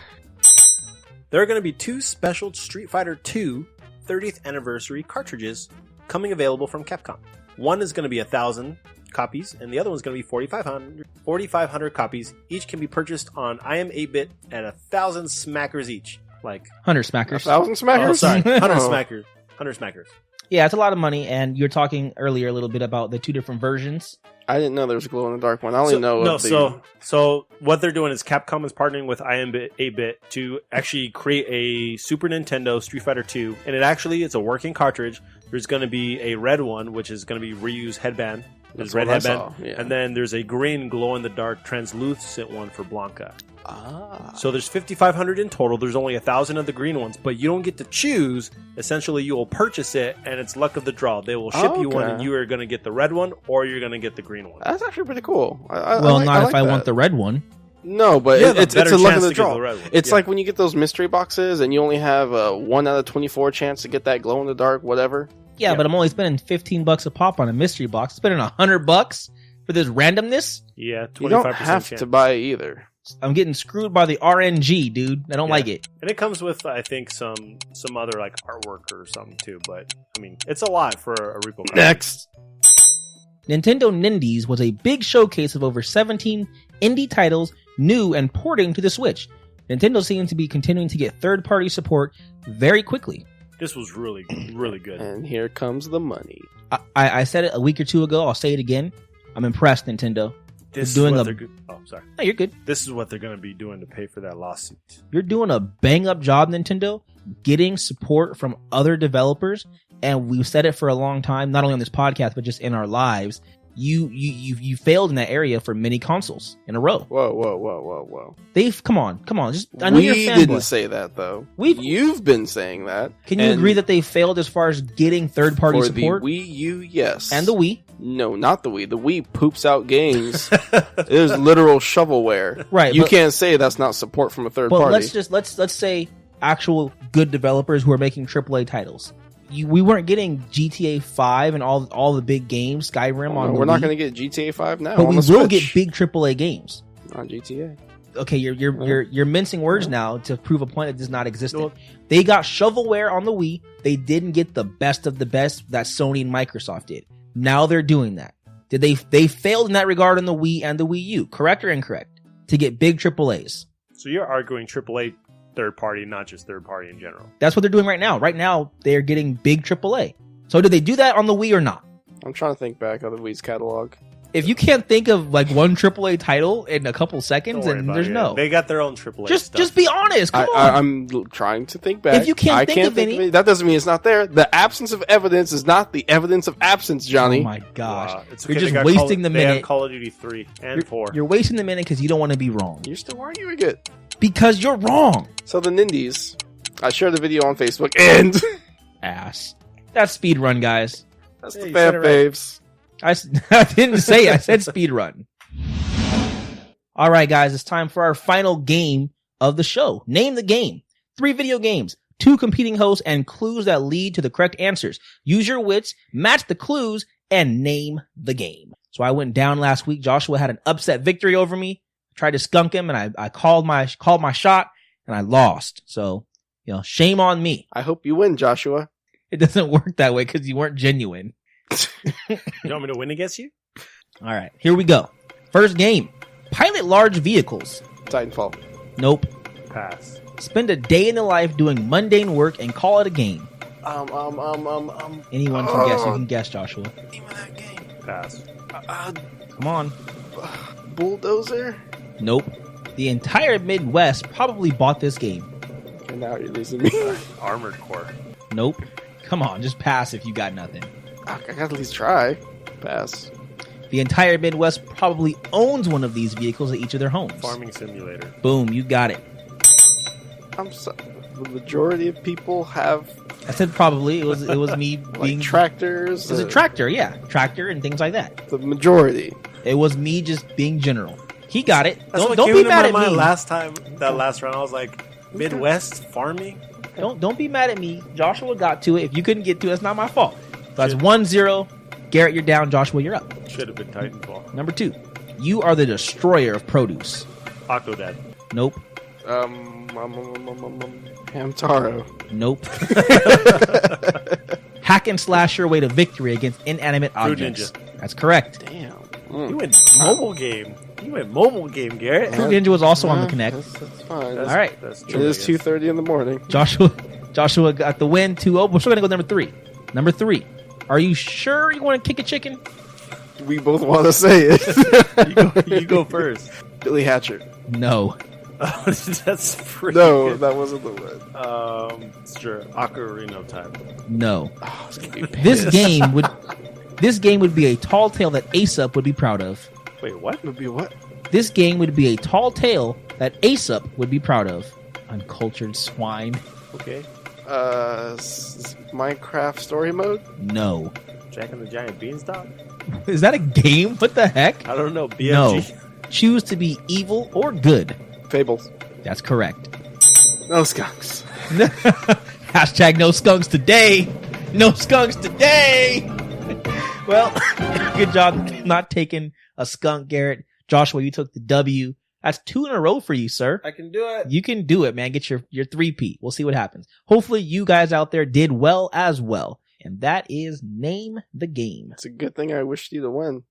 There are going to be 2 special Street Fighter II 30th anniversary cartridges coming available from Capcom. One is going to be 1,000 copies, and the other one's going to be 4,500 copies. Each can be purchased on IM 8-bit at 1,000 smackers each. Like, 100 smackers. 1,000 smackers. oh, sorry, 100 Oh. smackers. 100 smackers. Yeah, it's a lot of money, and you're talking earlier a little bit about the 2 different versions. I didn't know there was a glow in the dark one. I only know. No, of the, so what they're doing is Capcom is partnering with IM 8-bit to actually create a Super Nintendo Street Fighter 2, and it's a working cartridge. There's going to be a red one, which is going to be reused headband. There's That's red what I headband, saw, yeah. and then there's a green glow in the dark translucent one for Blanca. So there's 5,500 in total. There's only 1,000 of the green ones, but you don't get to choose. Essentially, you will purchase it, and it's luck of the draw. They will ship you one, Okay. and you are going to get the red one, or you're going to get the green one. That's actually pretty cool. Well, not if like I that. want the red one. No, but You have it's better a luck of chance the to get draw. the red one. It's Yeah. like when you get those mystery boxes, and you only have a 1 out of 24 chance to get that glow in the dark, whatever. Yeah, Yeah. but I'm only spending $15 a pop on a mystery box. Spending $100 for this randomness. Yeah, 25% You don't have chance. to buy it either. I'm getting screwed by the RNG, dude. I don't Yeah. like it. And it comes with, I think, some other like artwork or something too. But I mean, it's a lot for a repo card. Next. Nintendo Nindies was a big showcase of over 17 indie titles, new and porting to the Switch. Nintendo seems to be continuing to get third-party support very quickly. This was really, really good. And here comes the money. I said it a week or two ago. I'll say it again. I'm impressed, Nintendo. This is doing what a- they're oh, sorry. No, you're good. This is what they're going to be doing to pay for that lawsuit. You're doing a bang-up job, Nintendo, getting support from other developers. And we've said it for a long time, not only on this podcast, but just in our lives. You failed in that area for many consoles in a row. Whoa. Come on. Just I know you're a We fanboy. didn't say that, though. We've- You've been saying that. Can you And agree that they failed as far as getting third-party for support? the Wii U, yes. And the Wii? No, not the Wii. The Wii poops out games. It is literal shovelware. Right, You but- can't say that's not support from a third But party. let's say actual good developers who are making AAA titles. We weren't getting GTA 5 and all the big games, Skyrim on the We're not Wii, going to get GTA 5 now. but on we the will Switch. get big AAA games. on GTA. Okay, you're mincing words now to prove a point that does not exist. No. They got shovelware on the Wii. They didn't get the best of the best that Sony and Microsoft did. Now they're doing that. Did they failed in that regard on the Wii and the Wii U? Correct or incorrect? To get big AAAs. So you're arguing AAA third party, not just third party in general. That's what they're doing right now. Right now, they're getting big AAA. So did they do that on the Wii or not? I'm trying to think back on the Wii's catalog. If you can't think of like one AAA title in a couple seconds, Don't worry then about there's it. no. They got their own AAA Just stuff. be honest. Come on. I'm trying to think back. If you can't I think can't of think any- of it. That doesn't mean it's not there. The absence of evidence is not the evidence of absence, Johnny. Oh my gosh. Wow. It's You're okay, just they got wasting the They have minute. Call of Duty 3 and 4. You're wasting the minute because you don't want to be wrong. You're still arguing it. Because you're wrong. So the Nindies, I shared the video on Facebook, and Ass. That's speedrun, guys. that's Yeah, the you said fan it right. faves. I didn't say it. I said speedrun. All right, guys. It's time for our final game of the show. Name the game. 3 video games. 2 competing hosts, and clues that lead to the correct answers. Use your wits, match the clues, and name the game. So I went down last week. Joshua had an upset victory over me. Tried to skunk him, and I called my shot, and I lost. So, shame on me. I hope you win, Joshua. It doesn't work that way because you weren't genuine. You want me to win against you? All right, here we go. First game. Pilot large vehicles. Titanfall. Nope. Pass. Spend a day in the life doing mundane work and call it a game. Anyone can guess. You can guess, Joshua. Name of that game. Pass. Come on. Bulldozer? Nope. The entire Midwest probably bought this game. And now you're losing me. Armored Core. Nope. Come on, just pass if you got nothing. I gotta at least try. Pass. The entire Midwest probably owns one of these vehicles at each of their homes. Farming Simulator. Boom, you got it. I'm sorry. The majority of people have I said probably. It was me like being tractors. It was a tractor, yeah. Tractor and things like that. The majority. It was me just being general. He got it. That's what Don't came be into mad my at mind me. last round. I was like, Midwest farming? Don't be mad at me. Joshua got to it. If you couldn't get to it, it's not my fault. So that's 1-0. Garrett, you're down. Joshua, you're up. Should have been Titanfall. Number 2. You are the destroyer of produce. Octodad. Nope. Hamtaro. Nope. Hack and slash your way to victory against inanimate Fruit objects. Ninja. That's correct. Damn. You went mobile game. Garrett. Fruit Ninja was also on the Connect. That's fine. All right. That's It true. is 2:30 in the morning. Joshua got the win. 2-0. We're still going to go number 3. Number 3. Are you sure you want to kick a chicken? We both want to say it. You go first. Billy Hatcher. No. That's pretty No, good. that wasn't the word. Sure. Ocarina of Time. No. Oh, I was gonna be This pissed. game would be a tall tale that Aesop would be proud of. Wait, what? Would be what? This game would be a tall tale that Aesop would be proud of. Uncultured swine. Okay. Minecraft story mode? No. Jack and the Giant Beanstalk? Is that a game? What the heck? I don't know. BFG? No. Choose to be evil or good. Fables. That's correct. No skunks. Hashtag no skunks today. No skunks today. Well, good job not taking a skunk, Garrett. Joshua, you took the W. That's 2 in a row for you, sir. I can do it. You can do it, man. Get your 3-peat. We'll see what happens. Hopefully you guys out there did well as well. And that is Name the Game. It's a good thing I wished you to win.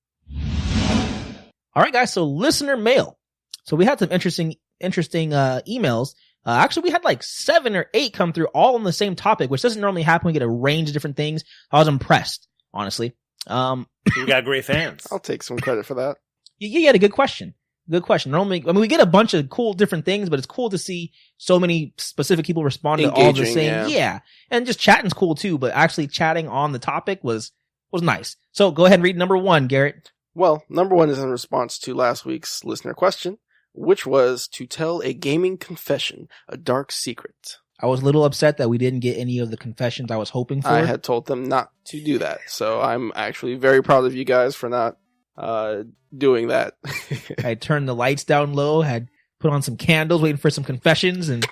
All right, guys. So listener mail. So we had some interesting emails. Actually, we had like 7 or 8 come through all on the same topic, which doesn't normally happen. We get a range of different things. I was impressed, honestly. We got great fans. I'll take some credit for that. You had a good question. Good question. Normally, we get a bunch of cool different things, but it's cool to see so many specific people respond to all the Engaging, same. yeah. And just chatting's cool too, but actually chatting on the topic was nice. So go ahead and read number 1, Garrett. Well, number 1 is in response to last week's listener question, which was to tell a gaming confession, a dark secret. I was a little upset that we didn't get any of the confessions I was hoping for. I had told them not to do that, so I'm actually very proud of you guys for not doing that. I turned the lights down low, had put on some candles, waiting for some confessions, and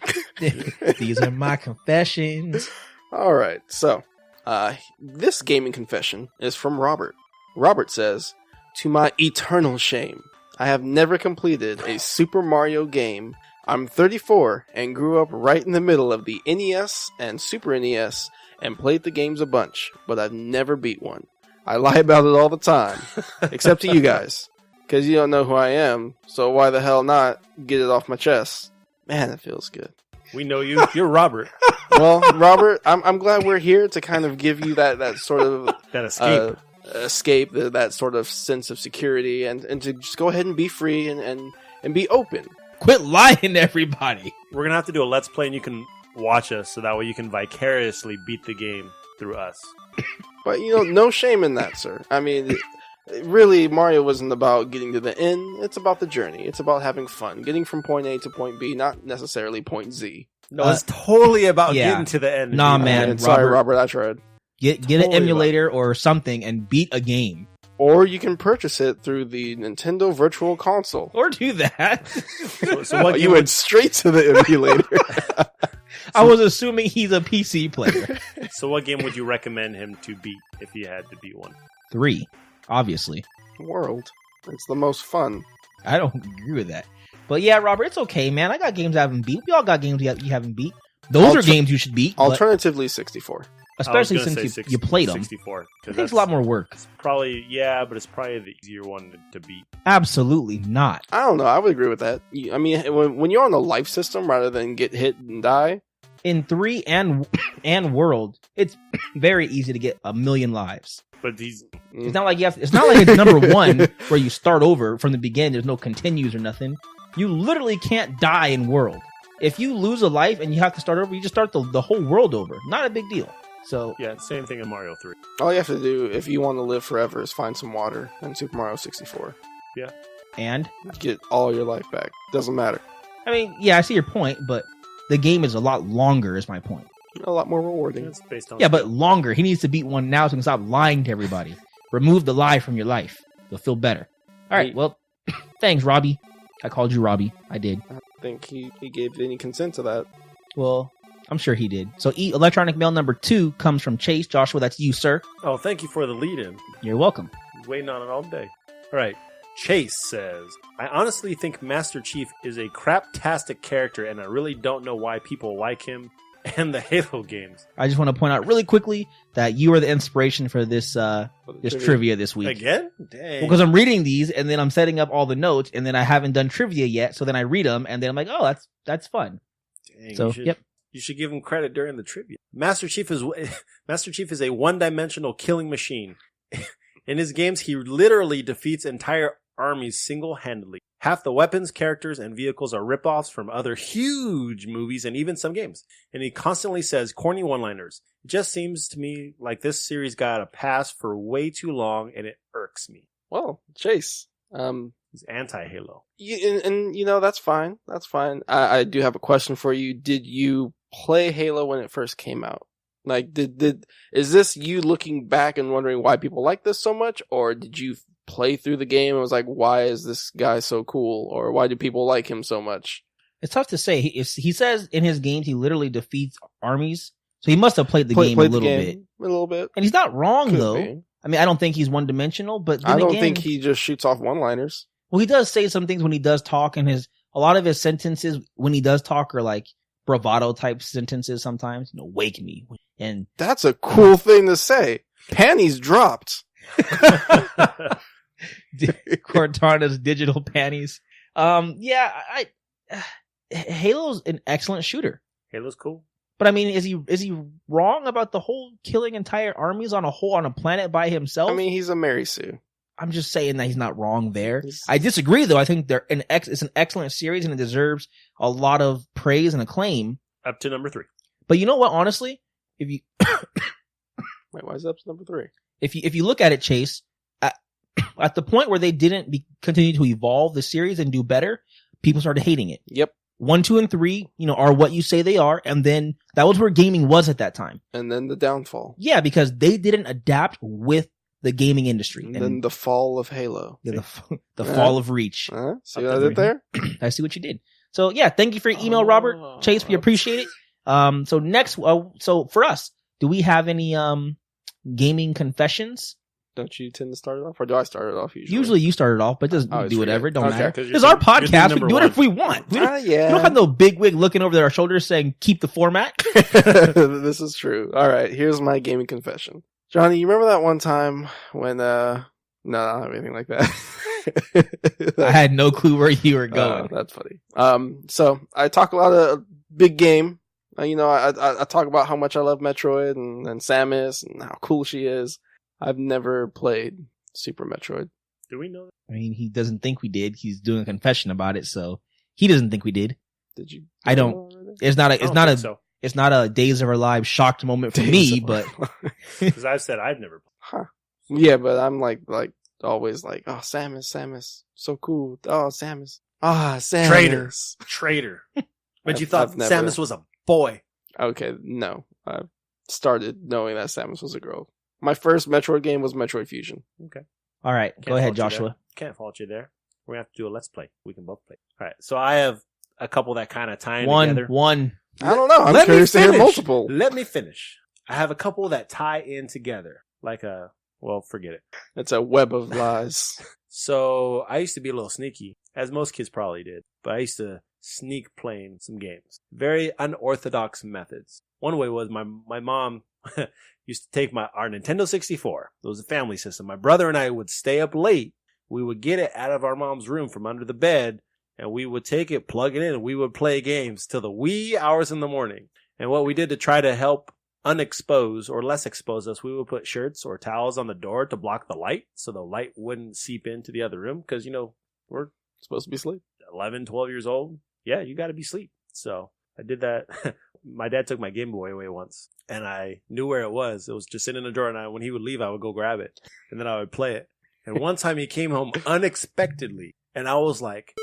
these are my confessions. All right, so this gaming confession is from Robert. Robert says, "To my eternal shame, I have never completed a Super Mario game. I'm 34 and grew up right in the middle of the NES and Super NES and played the games a bunch, but I've never beat one. I lie about it all the time, except to you guys, because you don't know who I am, so why the hell not get it off my chest? Man, it feels good." We know you. You're Robert. Well, Robert, I'm glad we're here to kind of give you that sort of That escape. escape, that sort of sense of security, and to just go ahead and be free and be open. Quit lying to everybody. We're going to have to do a Let's Play and you can watch us so that way you can vicariously beat the game through us. But, no shame in that, sir. I mean, really, Mario wasn't about getting to the end. It's about the journey. It's about having fun. Getting from point A to point B, not necessarily point Z. No, it's totally about yeah. getting to the end. Nah, man. And sorry, Robert, I tried. Get Totally an emulator or something and beat a game. Or you can purchase it through the Nintendo Virtual Console. Or do that. So what You game went straight to the emulator. I was assuming he's a PC player. So what game would you recommend him to beat if he had to beat one? 3, obviously. World. It's the most fun. I don't agree with that. But yeah, Robert, it's okay, man. I got games I haven't beat. We all got games you haven't beat. Those are games you should beat. Alternatively, 64. Especially since you played them. 64. It takes a lot more work. Probably, yeah, but it's probably the easier one to beat. Absolutely not. I don't know. I would agree with that. I mean, when you're on the life system rather than get hit and die. In 3 and World, it's very easy to get 1,000,000 lives. But these, It's not like it's not like it's number 1 where you start over from the beginning. There's no continues or nothing. You literally can't die in World. If you lose a life and you have to start over, you just start the whole world over. Not a big deal. So yeah, same thing in Mario 3. All you have to do if you want to live forever is find some water in Super Mario 64. Yeah. And get all your life back. Doesn't matter. I mean, yeah, I see your point, but the game is a lot longer is my point. A lot more rewarding. It's based on but longer. He needs to beat one now so he can stop lying to everybody. Remove the lie from your life. You'll feel better. All right, well, thanks, Robbie. I called you Robbie. I did. I think he gave any consent to that. Well, I'm sure he did. So electronic mail number 2 comes from Chase. Joshua, that's you, sir. Oh, thank you for the lead-in. You're welcome. Waiting on it all day. All right. Chase says, I honestly think Master Chief is a craptastic character, and I really don't know why people like him and the Halo games. I just want to point out really quickly that you are the inspiration for this trivia this week. Again? Dang. Because I'm reading these, and then I'm setting up all the notes, and then I haven't done trivia yet, so then I read them, and then I'm like, oh, that's fun. Dang, so, you should give him credit during the trivia. Master Chief is a one-dimensional killing machine. In his games, he literally defeats entire armies single-handedly. Half the weapons, characters, and vehicles are ripoffs from other huge movies and even some games. And he constantly says corny one-liners. It just seems to me like this series got a pass for way too long, and it irks me. Well, Chase, he's anti-Halo. And you know, that's fine. That's fine. I do have a question for you. Did you play Halo when it first came out? Like, is this you looking back and wondering why people like this so much, or did you play through the game and was like, why is this guy so cool, or why do people like him so much? It's tough to say. He says in his games he literally defeats armies, so he must have played the game a little bit. And he's not wrong though. Be. I mean, I don't think he's one-dimensional, but I don't think he just shoots off one-liners. Well, he does say some things when he does talk, and a lot of his sentences when he does talk are like bravado type sentences sometimes. You know, wake me. And that's a cool thing to say. Panties dropped. Cortana's digital panties. Halo's an excellent shooter. Halo's cool. But I mean, is he wrong about the whole killing entire armies on a planet by himself? I mean, he's a Mary Sue. I'm just saying that he's not wrong there. I disagree though. I think it's an excellent series and it deserves a lot of praise and acclaim. Up to number 3. But you know what? Honestly, if you wait, why is it up to number 3? If you look at it, Chase, at the point where they didn't continue to evolve the series and do better, people started hating it. Yep. 1, 2, and 3, are what you say they are, and then that was where gaming was at that time. And then the downfall. Yeah, because they didn't adapt with the gaming industry. And then the fall of Halo. Yeah, the fall of Reach. See what I did there? I see what you did. So yeah, thank you for your email, Robert. Chase, we appreciate it. So next, so for us, do we have any gaming confessions? Don't you tend to start it off, or do I start it off usually? Usually you start it off, but doesn't do whatever. It don't matter. Okay. It's our podcast. We can do it if we want. We don't have no bigwig looking over our shoulders saying keep the format. This is true. All right, here's my gaming confession. Johnny, you remember that one time when no, I don't have anything like that. I had no clue where you were going. That's funny. So I talk a lot of big game. I talk about how much I love Metroid and Samus and how cool she is. I've never played Super Metroid. Do we know that? I mean, he doesn't think we did. He's doing a confession about it, so he doesn't think we did. Did you? I don't. It's not a Days of Our Lives shocked moment for me, but because I've said I've never. Huh. Yeah, but I'm like always like, oh, Samus, so cool. Oh, Samus. Samus. Traitor. But you thought Samus was a boy. Okay, no. I started knowing that Samus was a girl. My first Metroid game was Metroid Fusion. Okay. All right. Go ahead, Joshua. Can't fault you there. We're going to have to do a Let's Play. We can both play. All right. So I have a couple that kind of tie together. I don't know. I'm Let me curious to hear finish. multiple. Let me finish. I have a couple that tie in together. Well, forget it. It's a web of lies. So I used to be a little sneaky, as most kids probably did, but I used to sneak playing some games. Very unorthodox methods. One way was my mom used to take our Nintendo 64. It was a family system. My brother and I would stay up late. We would get it out of our mom's room from under the bed, and we would take it, plug it in, and we would play games till the wee hours in the morning. And what we did to try to help unexpose or less expose us, we would put shirts or towels on the door to block the light so the light wouldn't seep into the other room. Because, we're Supposed to be asleep. 11, 12 years old. Yeah, you got to be asleep. So I did that. My dad took my Game Boy away once, and I knew where it was. It was just sitting in the drawer, and when he would leave, I would go grab it, and then I would play it. And one time he came home unexpectedly, and I was like,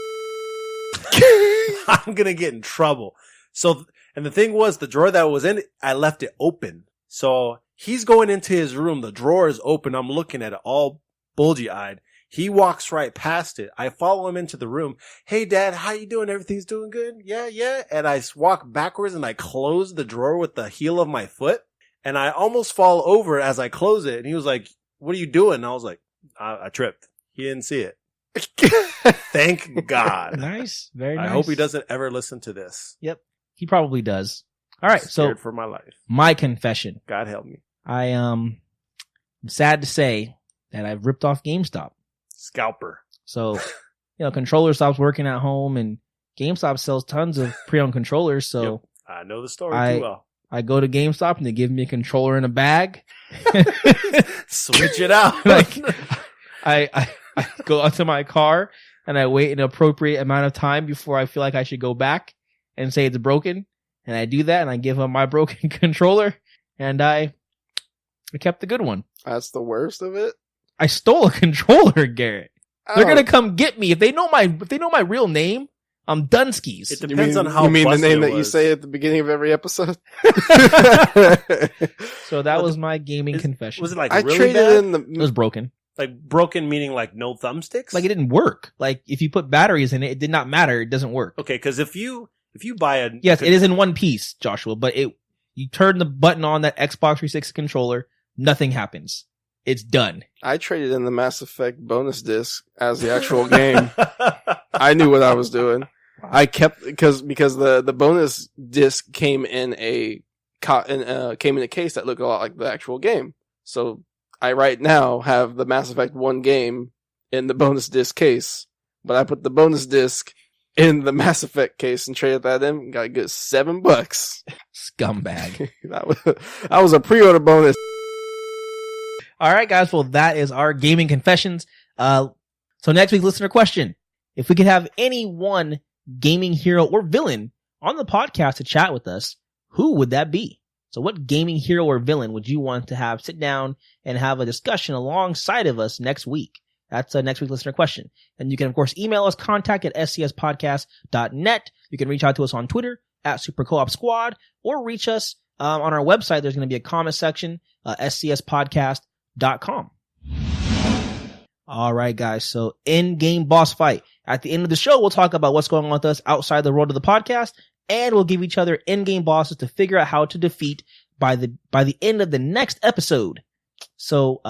I'm going to get in trouble. So, and the thing was, the drawer that was in it, I left it open. So he's going into his room. The drawer is open. I'm looking at it all bulgy eyed. He walks right past it. I follow him into the room. Hey, Dad, how you doing? Everything's doing good? Yeah. And I walk backwards and I close the drawer with the heel of my foot. And I almost fall over as I close it. And he was like, what are you doing? And I was like, I tripped. He didn't see it. Thank God. Nice. Very nice. I hope he doesn't ever listen to this. Yep. He probably does. All right. So Scared for my life. my confession. God help me. I'm sad to say that I've ripped off GameStop. Scalper. So, controller stops working at home, and GameStop sells tons of pre-owned controllers. So Yep. I know the story too well. I go to GameStop and they give me a controller in a bag. Switch it out. I go out to my car and I wait an appropriate amount of time before I feel like I should go back and say it's broken. And I do that and I give them my broken controller, and I kept the good one. That's the worst of it. I stole a controller, Garrett. They're Oh. gonna come get me if they know my real name. I'm Dunskies. It depends on how You mean the busted name it that you was. say at the beginning of every episode? So that was my gaming confession. Was it like I really traded bad? in It was broken. Like broken meaning like no thumbsticks? Like it didn't work. Like if you put batteries in it, it did not matter. It doesn't work. Okay, because if you buy a Yes, it is in one piece, Joshua. But you turn the button on that Xbox 360 controller, nothing happens. It's done. I traded in the Mass Effect bonus disc as the actual game. I knew what I was doing. I kept because the bonus disc came in a case that looked a lot like the actual game. So I right now have the Mass Effect 1 game in the bonus disc case, but I put the bonus disc in the Mass Effect case and traded that in and got a good $7. Scumbag. that was a pre-order bonus. All right, guys. Well, that is our gaming confessions. So next week's listener question: if we could have any one gaming hero or villain on the podcast to chat with us, who would that be? So what gaming hero or villain would you want to have sit down and have a discussion alongside of us next week? That's a next week listener question. And you can, of course, email us contact@scspodcast.net. You can reach out to us on Twitter @SuperCoopSquad, or reach us on our website. There's going to be a comment section, scspodcast.com. All right, guys. So in-game boss fight. At the end of the show, we'll talk about what's going on with us outside the world of the podcast, and we'll give each other in-game bosses to figure out how to defeat by the end of the next episode. So,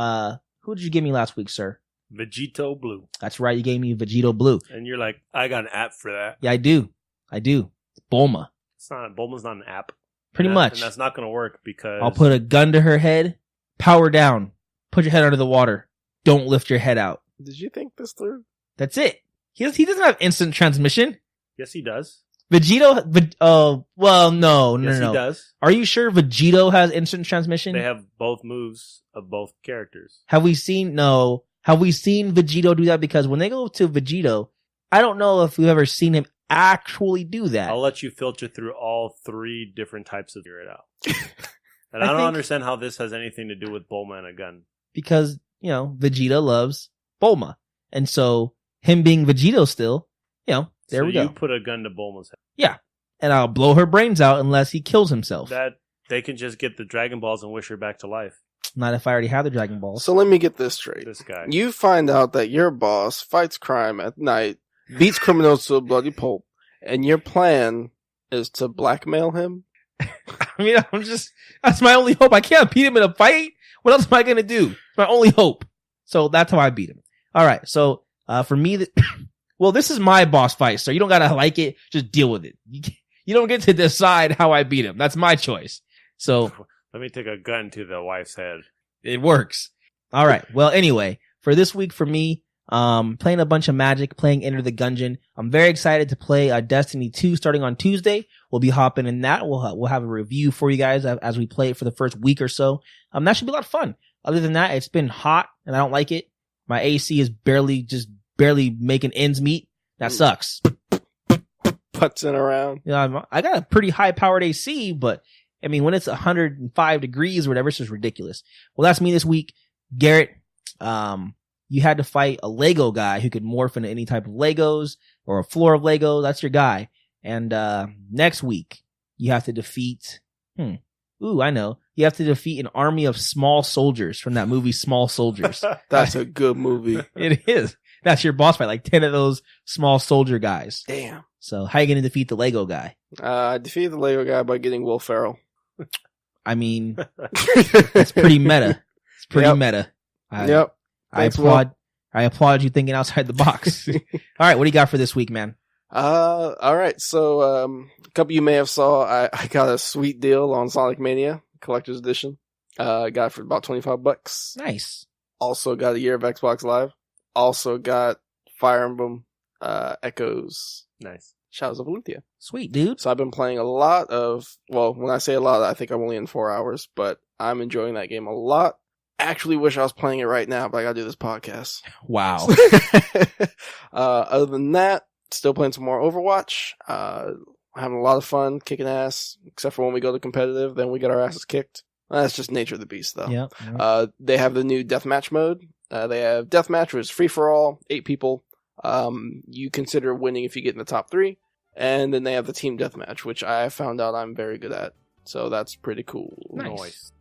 who did you give me last week, sir? Vegito Blue. That's right. You gave me Vegito Blue. And you're like, I got an app for that. Yeah, I do. Bulma. Bulma's not an app. Pretty much. And that's not going to work because I'll put a gun to her head. Power down. Put your head under the water. Don't lift your head out. Did you think this through? That's it. He doesn't have instant transmission. Yes, he does. Vegito, well, no. Yes, he does. Are you sure Vegito has instant transmission? They have both moves of both characters. Have we seen Vegito do that? Because when they go to Vegito, I don't know if we've ever seen him actually do that. I'll let you filter through all three different types of figure it out. And I don't think- understand how this has anything to do with Bulma and a gun. Because, Vegeta loves Bulma. And so, him being Vegito still, there we go. You put a gun to Bulma's head. Yeah. And I'll blow her brains out unless he kills himself. That they can just get the Dragon Balls and wish her back to life. Not if I already have the Dragon Balls. So let me get this straight. This guy. You find out that your boss fights crime at night, beats criminals to a bloody pulp, and your plan is to blackmail him. I mean, that's my only hope. I can't beat him in a fight. What else am I going to do? It's my only hope. So that's how I beat him. All right. So, for me, well, this is my boss fight, so you don't got to like it. Just deal with it. You don't get to decide how I beat him. That's my choice. So let me take a gun to the wife's head. It works. All right. Well, anyway, for this week for me, playing a bunch of Magic, playing Enter the Gungeon. I'm very excited to play Destiny 2 starting on Tuesday. We'll be hopping in that. We'll have a review for you guys as we play it for the first week or so. That should be a lot of fun. Other than that, it's been hot and I don't like it. My AC is barely making ends meet. That sucks. Putzing around. Yeah, I got a pretty high powered AC, but I mean, when it's 105 degrees or whatever, it's just ridiculous. Well, that's me this week. Garrett, you had to fight a Lego guy who could morph into any type of Legos or a floor of Legos. That's your guy. And, next week you have to defeat, I know. You have to defeat an army of small soldiers from that movie, Small Soldiers. That's a good movie. It is. That's your boss fight, like 10 of those small soldier guys. Damn. So how are you going to defeat the Lego guy? I defeated the Lego guy by getting Will Ferrell. I mean, it's pretty meta. It's pretty meta. Yep. I applaud you thinking outside the box. All right. What do you got for this week, man? All right. So, a couple of you may have saw, I got a sweet deal on Sonic Mania Collector's Edition. Got it for about $25. Nice. Also got a year of Xbox Live. Also got Fire Emblem, Echoes. Nice. Shadows of Valentia. Sweet, dude. So I've been playing a lot of, well, when I say a lot, I think I'm only in 4 hours, but I'm enjoying that game a lot. Actually wish I was playing it right now, but I gotta do this podcast. Wow. Other than that, still playing some more Overwatch. Having a lot of fun, kicking ass, except for when we go to competitive, then we get our asses kicked. That's just nature of the beast, though. Yeah. They have the new deathmatch mode. They have deathmatch, which is free for all, 8 people. You consider winning if you get in the top 3. And then they have the team deathmatch, which I found out I'm very good at. So that's pretty cool. Nice.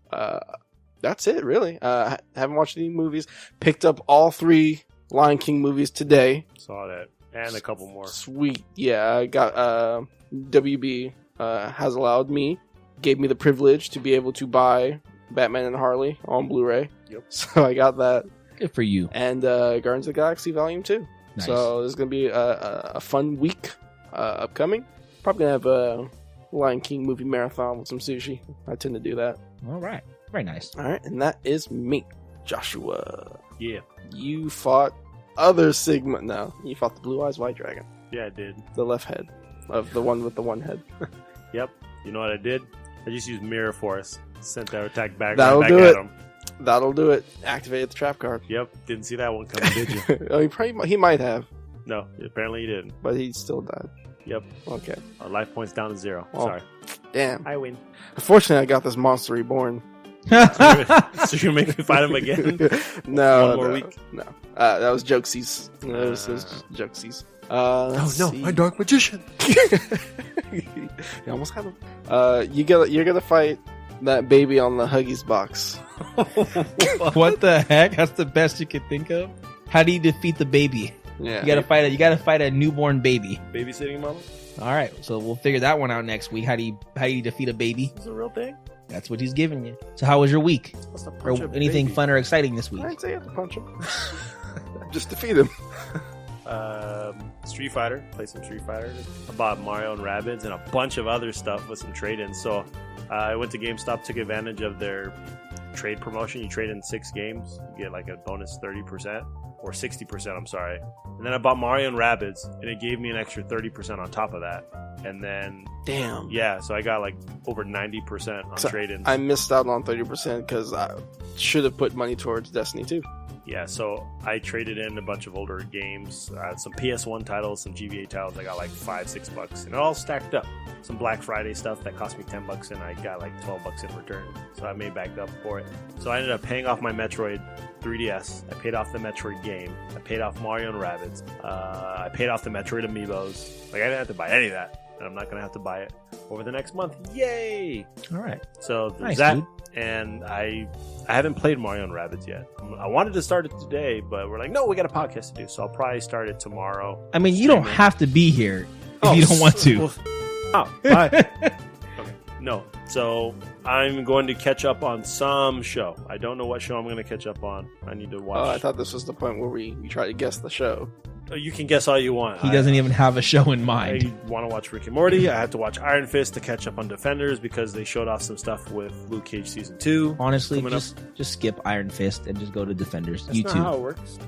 That's it, really. Haven't watched any movies. Picked up all 3 Lion King movies today. Saw that. And a couple more. Sweet. Yeah, I got, WB, has allowed me, gave me the privilege to be able to buy Batman and Harley on Blu-ray. Yep. So I got that. Good for you. And, Guardians of the Galaxy Volume 2. Nice. So this is going to be a fun week, upcoming. Probably going to have a Lion King movie marathon with some sushi. I tend to do that. All right. Very nice. All right, and that is me, Joshua. Yeah. You fought other Sigma. No, you fought the Blue Eyes White Dragon. Yeah, I did. The left head of the one with the one head. Yep. You know what I did? I just used Mirror Force. Sent that attack back, That'll right do back it. at him. That'll do it. Activated the trap card. Yep. Didn't see that one coming, did you? Oh, he might have, No, apparently you didn't. but he still died. Yep. Okay. Our life points down to 0. Oh. Sorry. Damn. I win. Unfortunately, I got this monster reborn. So you're making me fight him again? No, One more no, week? No. That was jokesies. It was just jokesies. Let's see. my dark magician. You almost had him. You're gonna fight that baby on the Huggies box. What the heck? That's the best you could think of? How do you defeat the baby? Yeah. You gotta fight a newborn baby. Babysitting mama? All right, so we'll figure that one out next week. How do you defeat a baby? Is it a real thing? That's what he's giving you. So how was your week? What's the Or punch of anything baby? fun or exciting this week? I didn't say you have to punch him. Just defeat him. Street Fighter. Play some Street Fighter. I bought Mario and Rabbids and a bunch of other stuff with some trade-ins. So I went to GameStop, took advantage of their trade promotion. You trade in 6 games, you get like a bonus 30%. Or 60%, I'm sorry. And then I bought Mario and Rabbids, and it gave me an extra 30% on top of that. And then, Damn. yeah, so I got like over 90% on So trade-ins. I missed out on 30% because I should have put money towards Destiny 2. Yeah, so I traded in a bunch of older games, some PS1 titles, some GBA titles. I got like $5-6, and it all stacked up. Some Black Friday stuff that cost me $10, and I got like $12 in return. So I made back up for it. So I ended up paying off my Metroid 3DS. I paid off the Metroid game. I paid off Mario and Rabbids. I paid off the Metroid amiibos. Like I didn't have to buy any of that, and I'm not gonna have to buy it over the next month. Yay! All right. So there's Nice, that. dude. And I haven't played Mario and Rabbids yet. I wanted to start it today, but we're like, no, we got a podcast to do, so I'll probably start it tomorrow. I mean, you don't Streaming. have to be here if you don't want to. Well, Oh, bye. Okay. No. So I'm going to catch up on some show. I don't know what show I'm going to catch up on. I need to watch. Oh, I thought this was the point where we try to guess the show. You can guess all you want. He doesn't even have a show in I mind. want to watch Rick and Morty. I have to watch Iron Fist to catch up on Defenders because they showed off some stuff with Luke Cage Season 2. Honestly, coming up. just skip Iron Fist and just go to Defenders. That's not YouTube. how it works.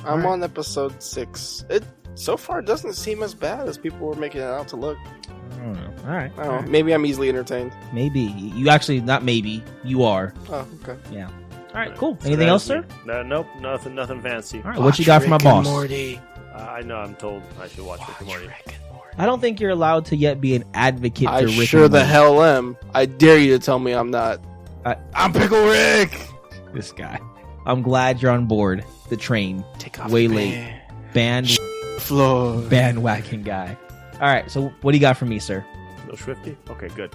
I'm on episode 6. It so far doesn't seem as bad as people were making it out to look. I don't know. All right. I don't know. Maybe I'm easily entertained. Maybe. You actually, not maybe. You are. Oh, okay. Yeah. All right, cool. So Anything that else, is sir? me. Nope, nothing fancy. All right, what you got for my boss? Morty. I know I'm told I should watch Rick and Morty. I don't think you're allowed to yet be an advocate I for Rick sure and the Morty. hell am. I dare you to tell me I'm not. I'm Pickle Rick. This guy. I'm glad you're on board the train. Take off Way your late. pants. Floor. Bandwagon guy. All right, so what do you got for me, sir? No Swifty? Okay, good.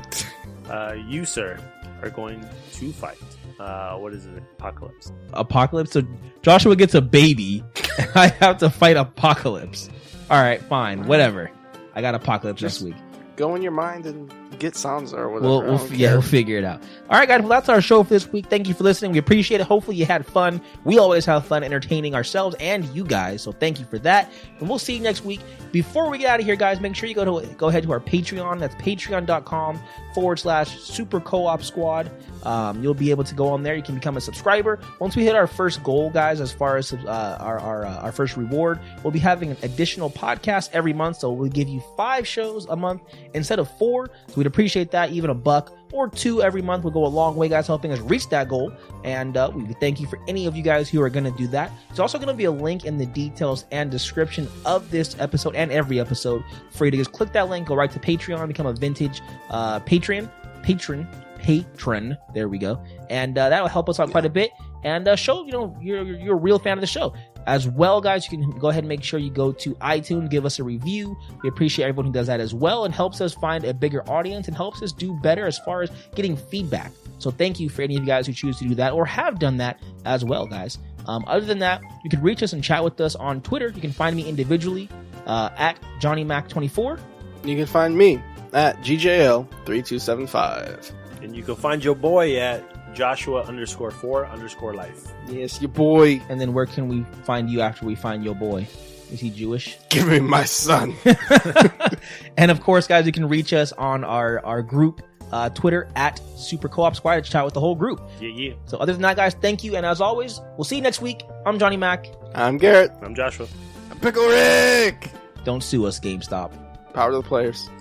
You, sir, are going to fight. What is it? Apocalypse. Apocalypse? So Joshua gets a baby, and I have to fight Apocalypse. All right, fine. Whatever. I got Apocalypse Just next week. Go in your mind and get Sansa or whatever. We'll figure it out. All right, guys. Well, that's our show for this week. Thank you for listening. We appreciate it. Hopefully, you had fun. We always have fun entertaining ourselves and you guys. So thank you for that. And we'll see you next week. Before we get out of here, guys, make sure you go ahead to our Patreon. That's patreon.com/Super Co-op Squad. You'll be able to go on there. You can become a subscriber. Once we hit our first goal, guys, as far as our first reward, we'll be having an additional podcast every month. So we'll give you 5 shows a month instead of 4. So we'd appreciate that. Even a $1 or $2 every month will go a long way, guys, helping us reach that goal. And we thank you for any of you guys who are going to do that. There's also going to be a link in the details and description of this episode and every episode for you to just click that link, go right to Patreon, become a vintage patron. There we go. And that will help us out quite a bit and show you're a real fan of the show. As well, guys, you can go ahead and make sure you go to iTunes, give us a review. We appreciate everyone who does that as well. It helps us find a bigger audience and helps us do better as far as getting feedback. So thank you for any of you guys who choose to do that or have done that as well, guys. Other than that, you can reach us and chat with us on Twitter. You can find me individually at JohnnyMac24. You can find me at GJL3275. And you can find your boy at Joshua_4_life. Yes, your boy. And then where can we find you after we find your boy? Is he Jewish? Give me my son. And of course, guys, you can reach us on our group, Twitter at Super Co-op Squad to chat with the whole group. Yeah. So other than that, guys, thank you. And as always, we'll see you next week. I'm Johnny Mac. I'm Garrett. I'm Joshua. I'm Pickle Rick. Don't sue us, GameStop. Power to the players.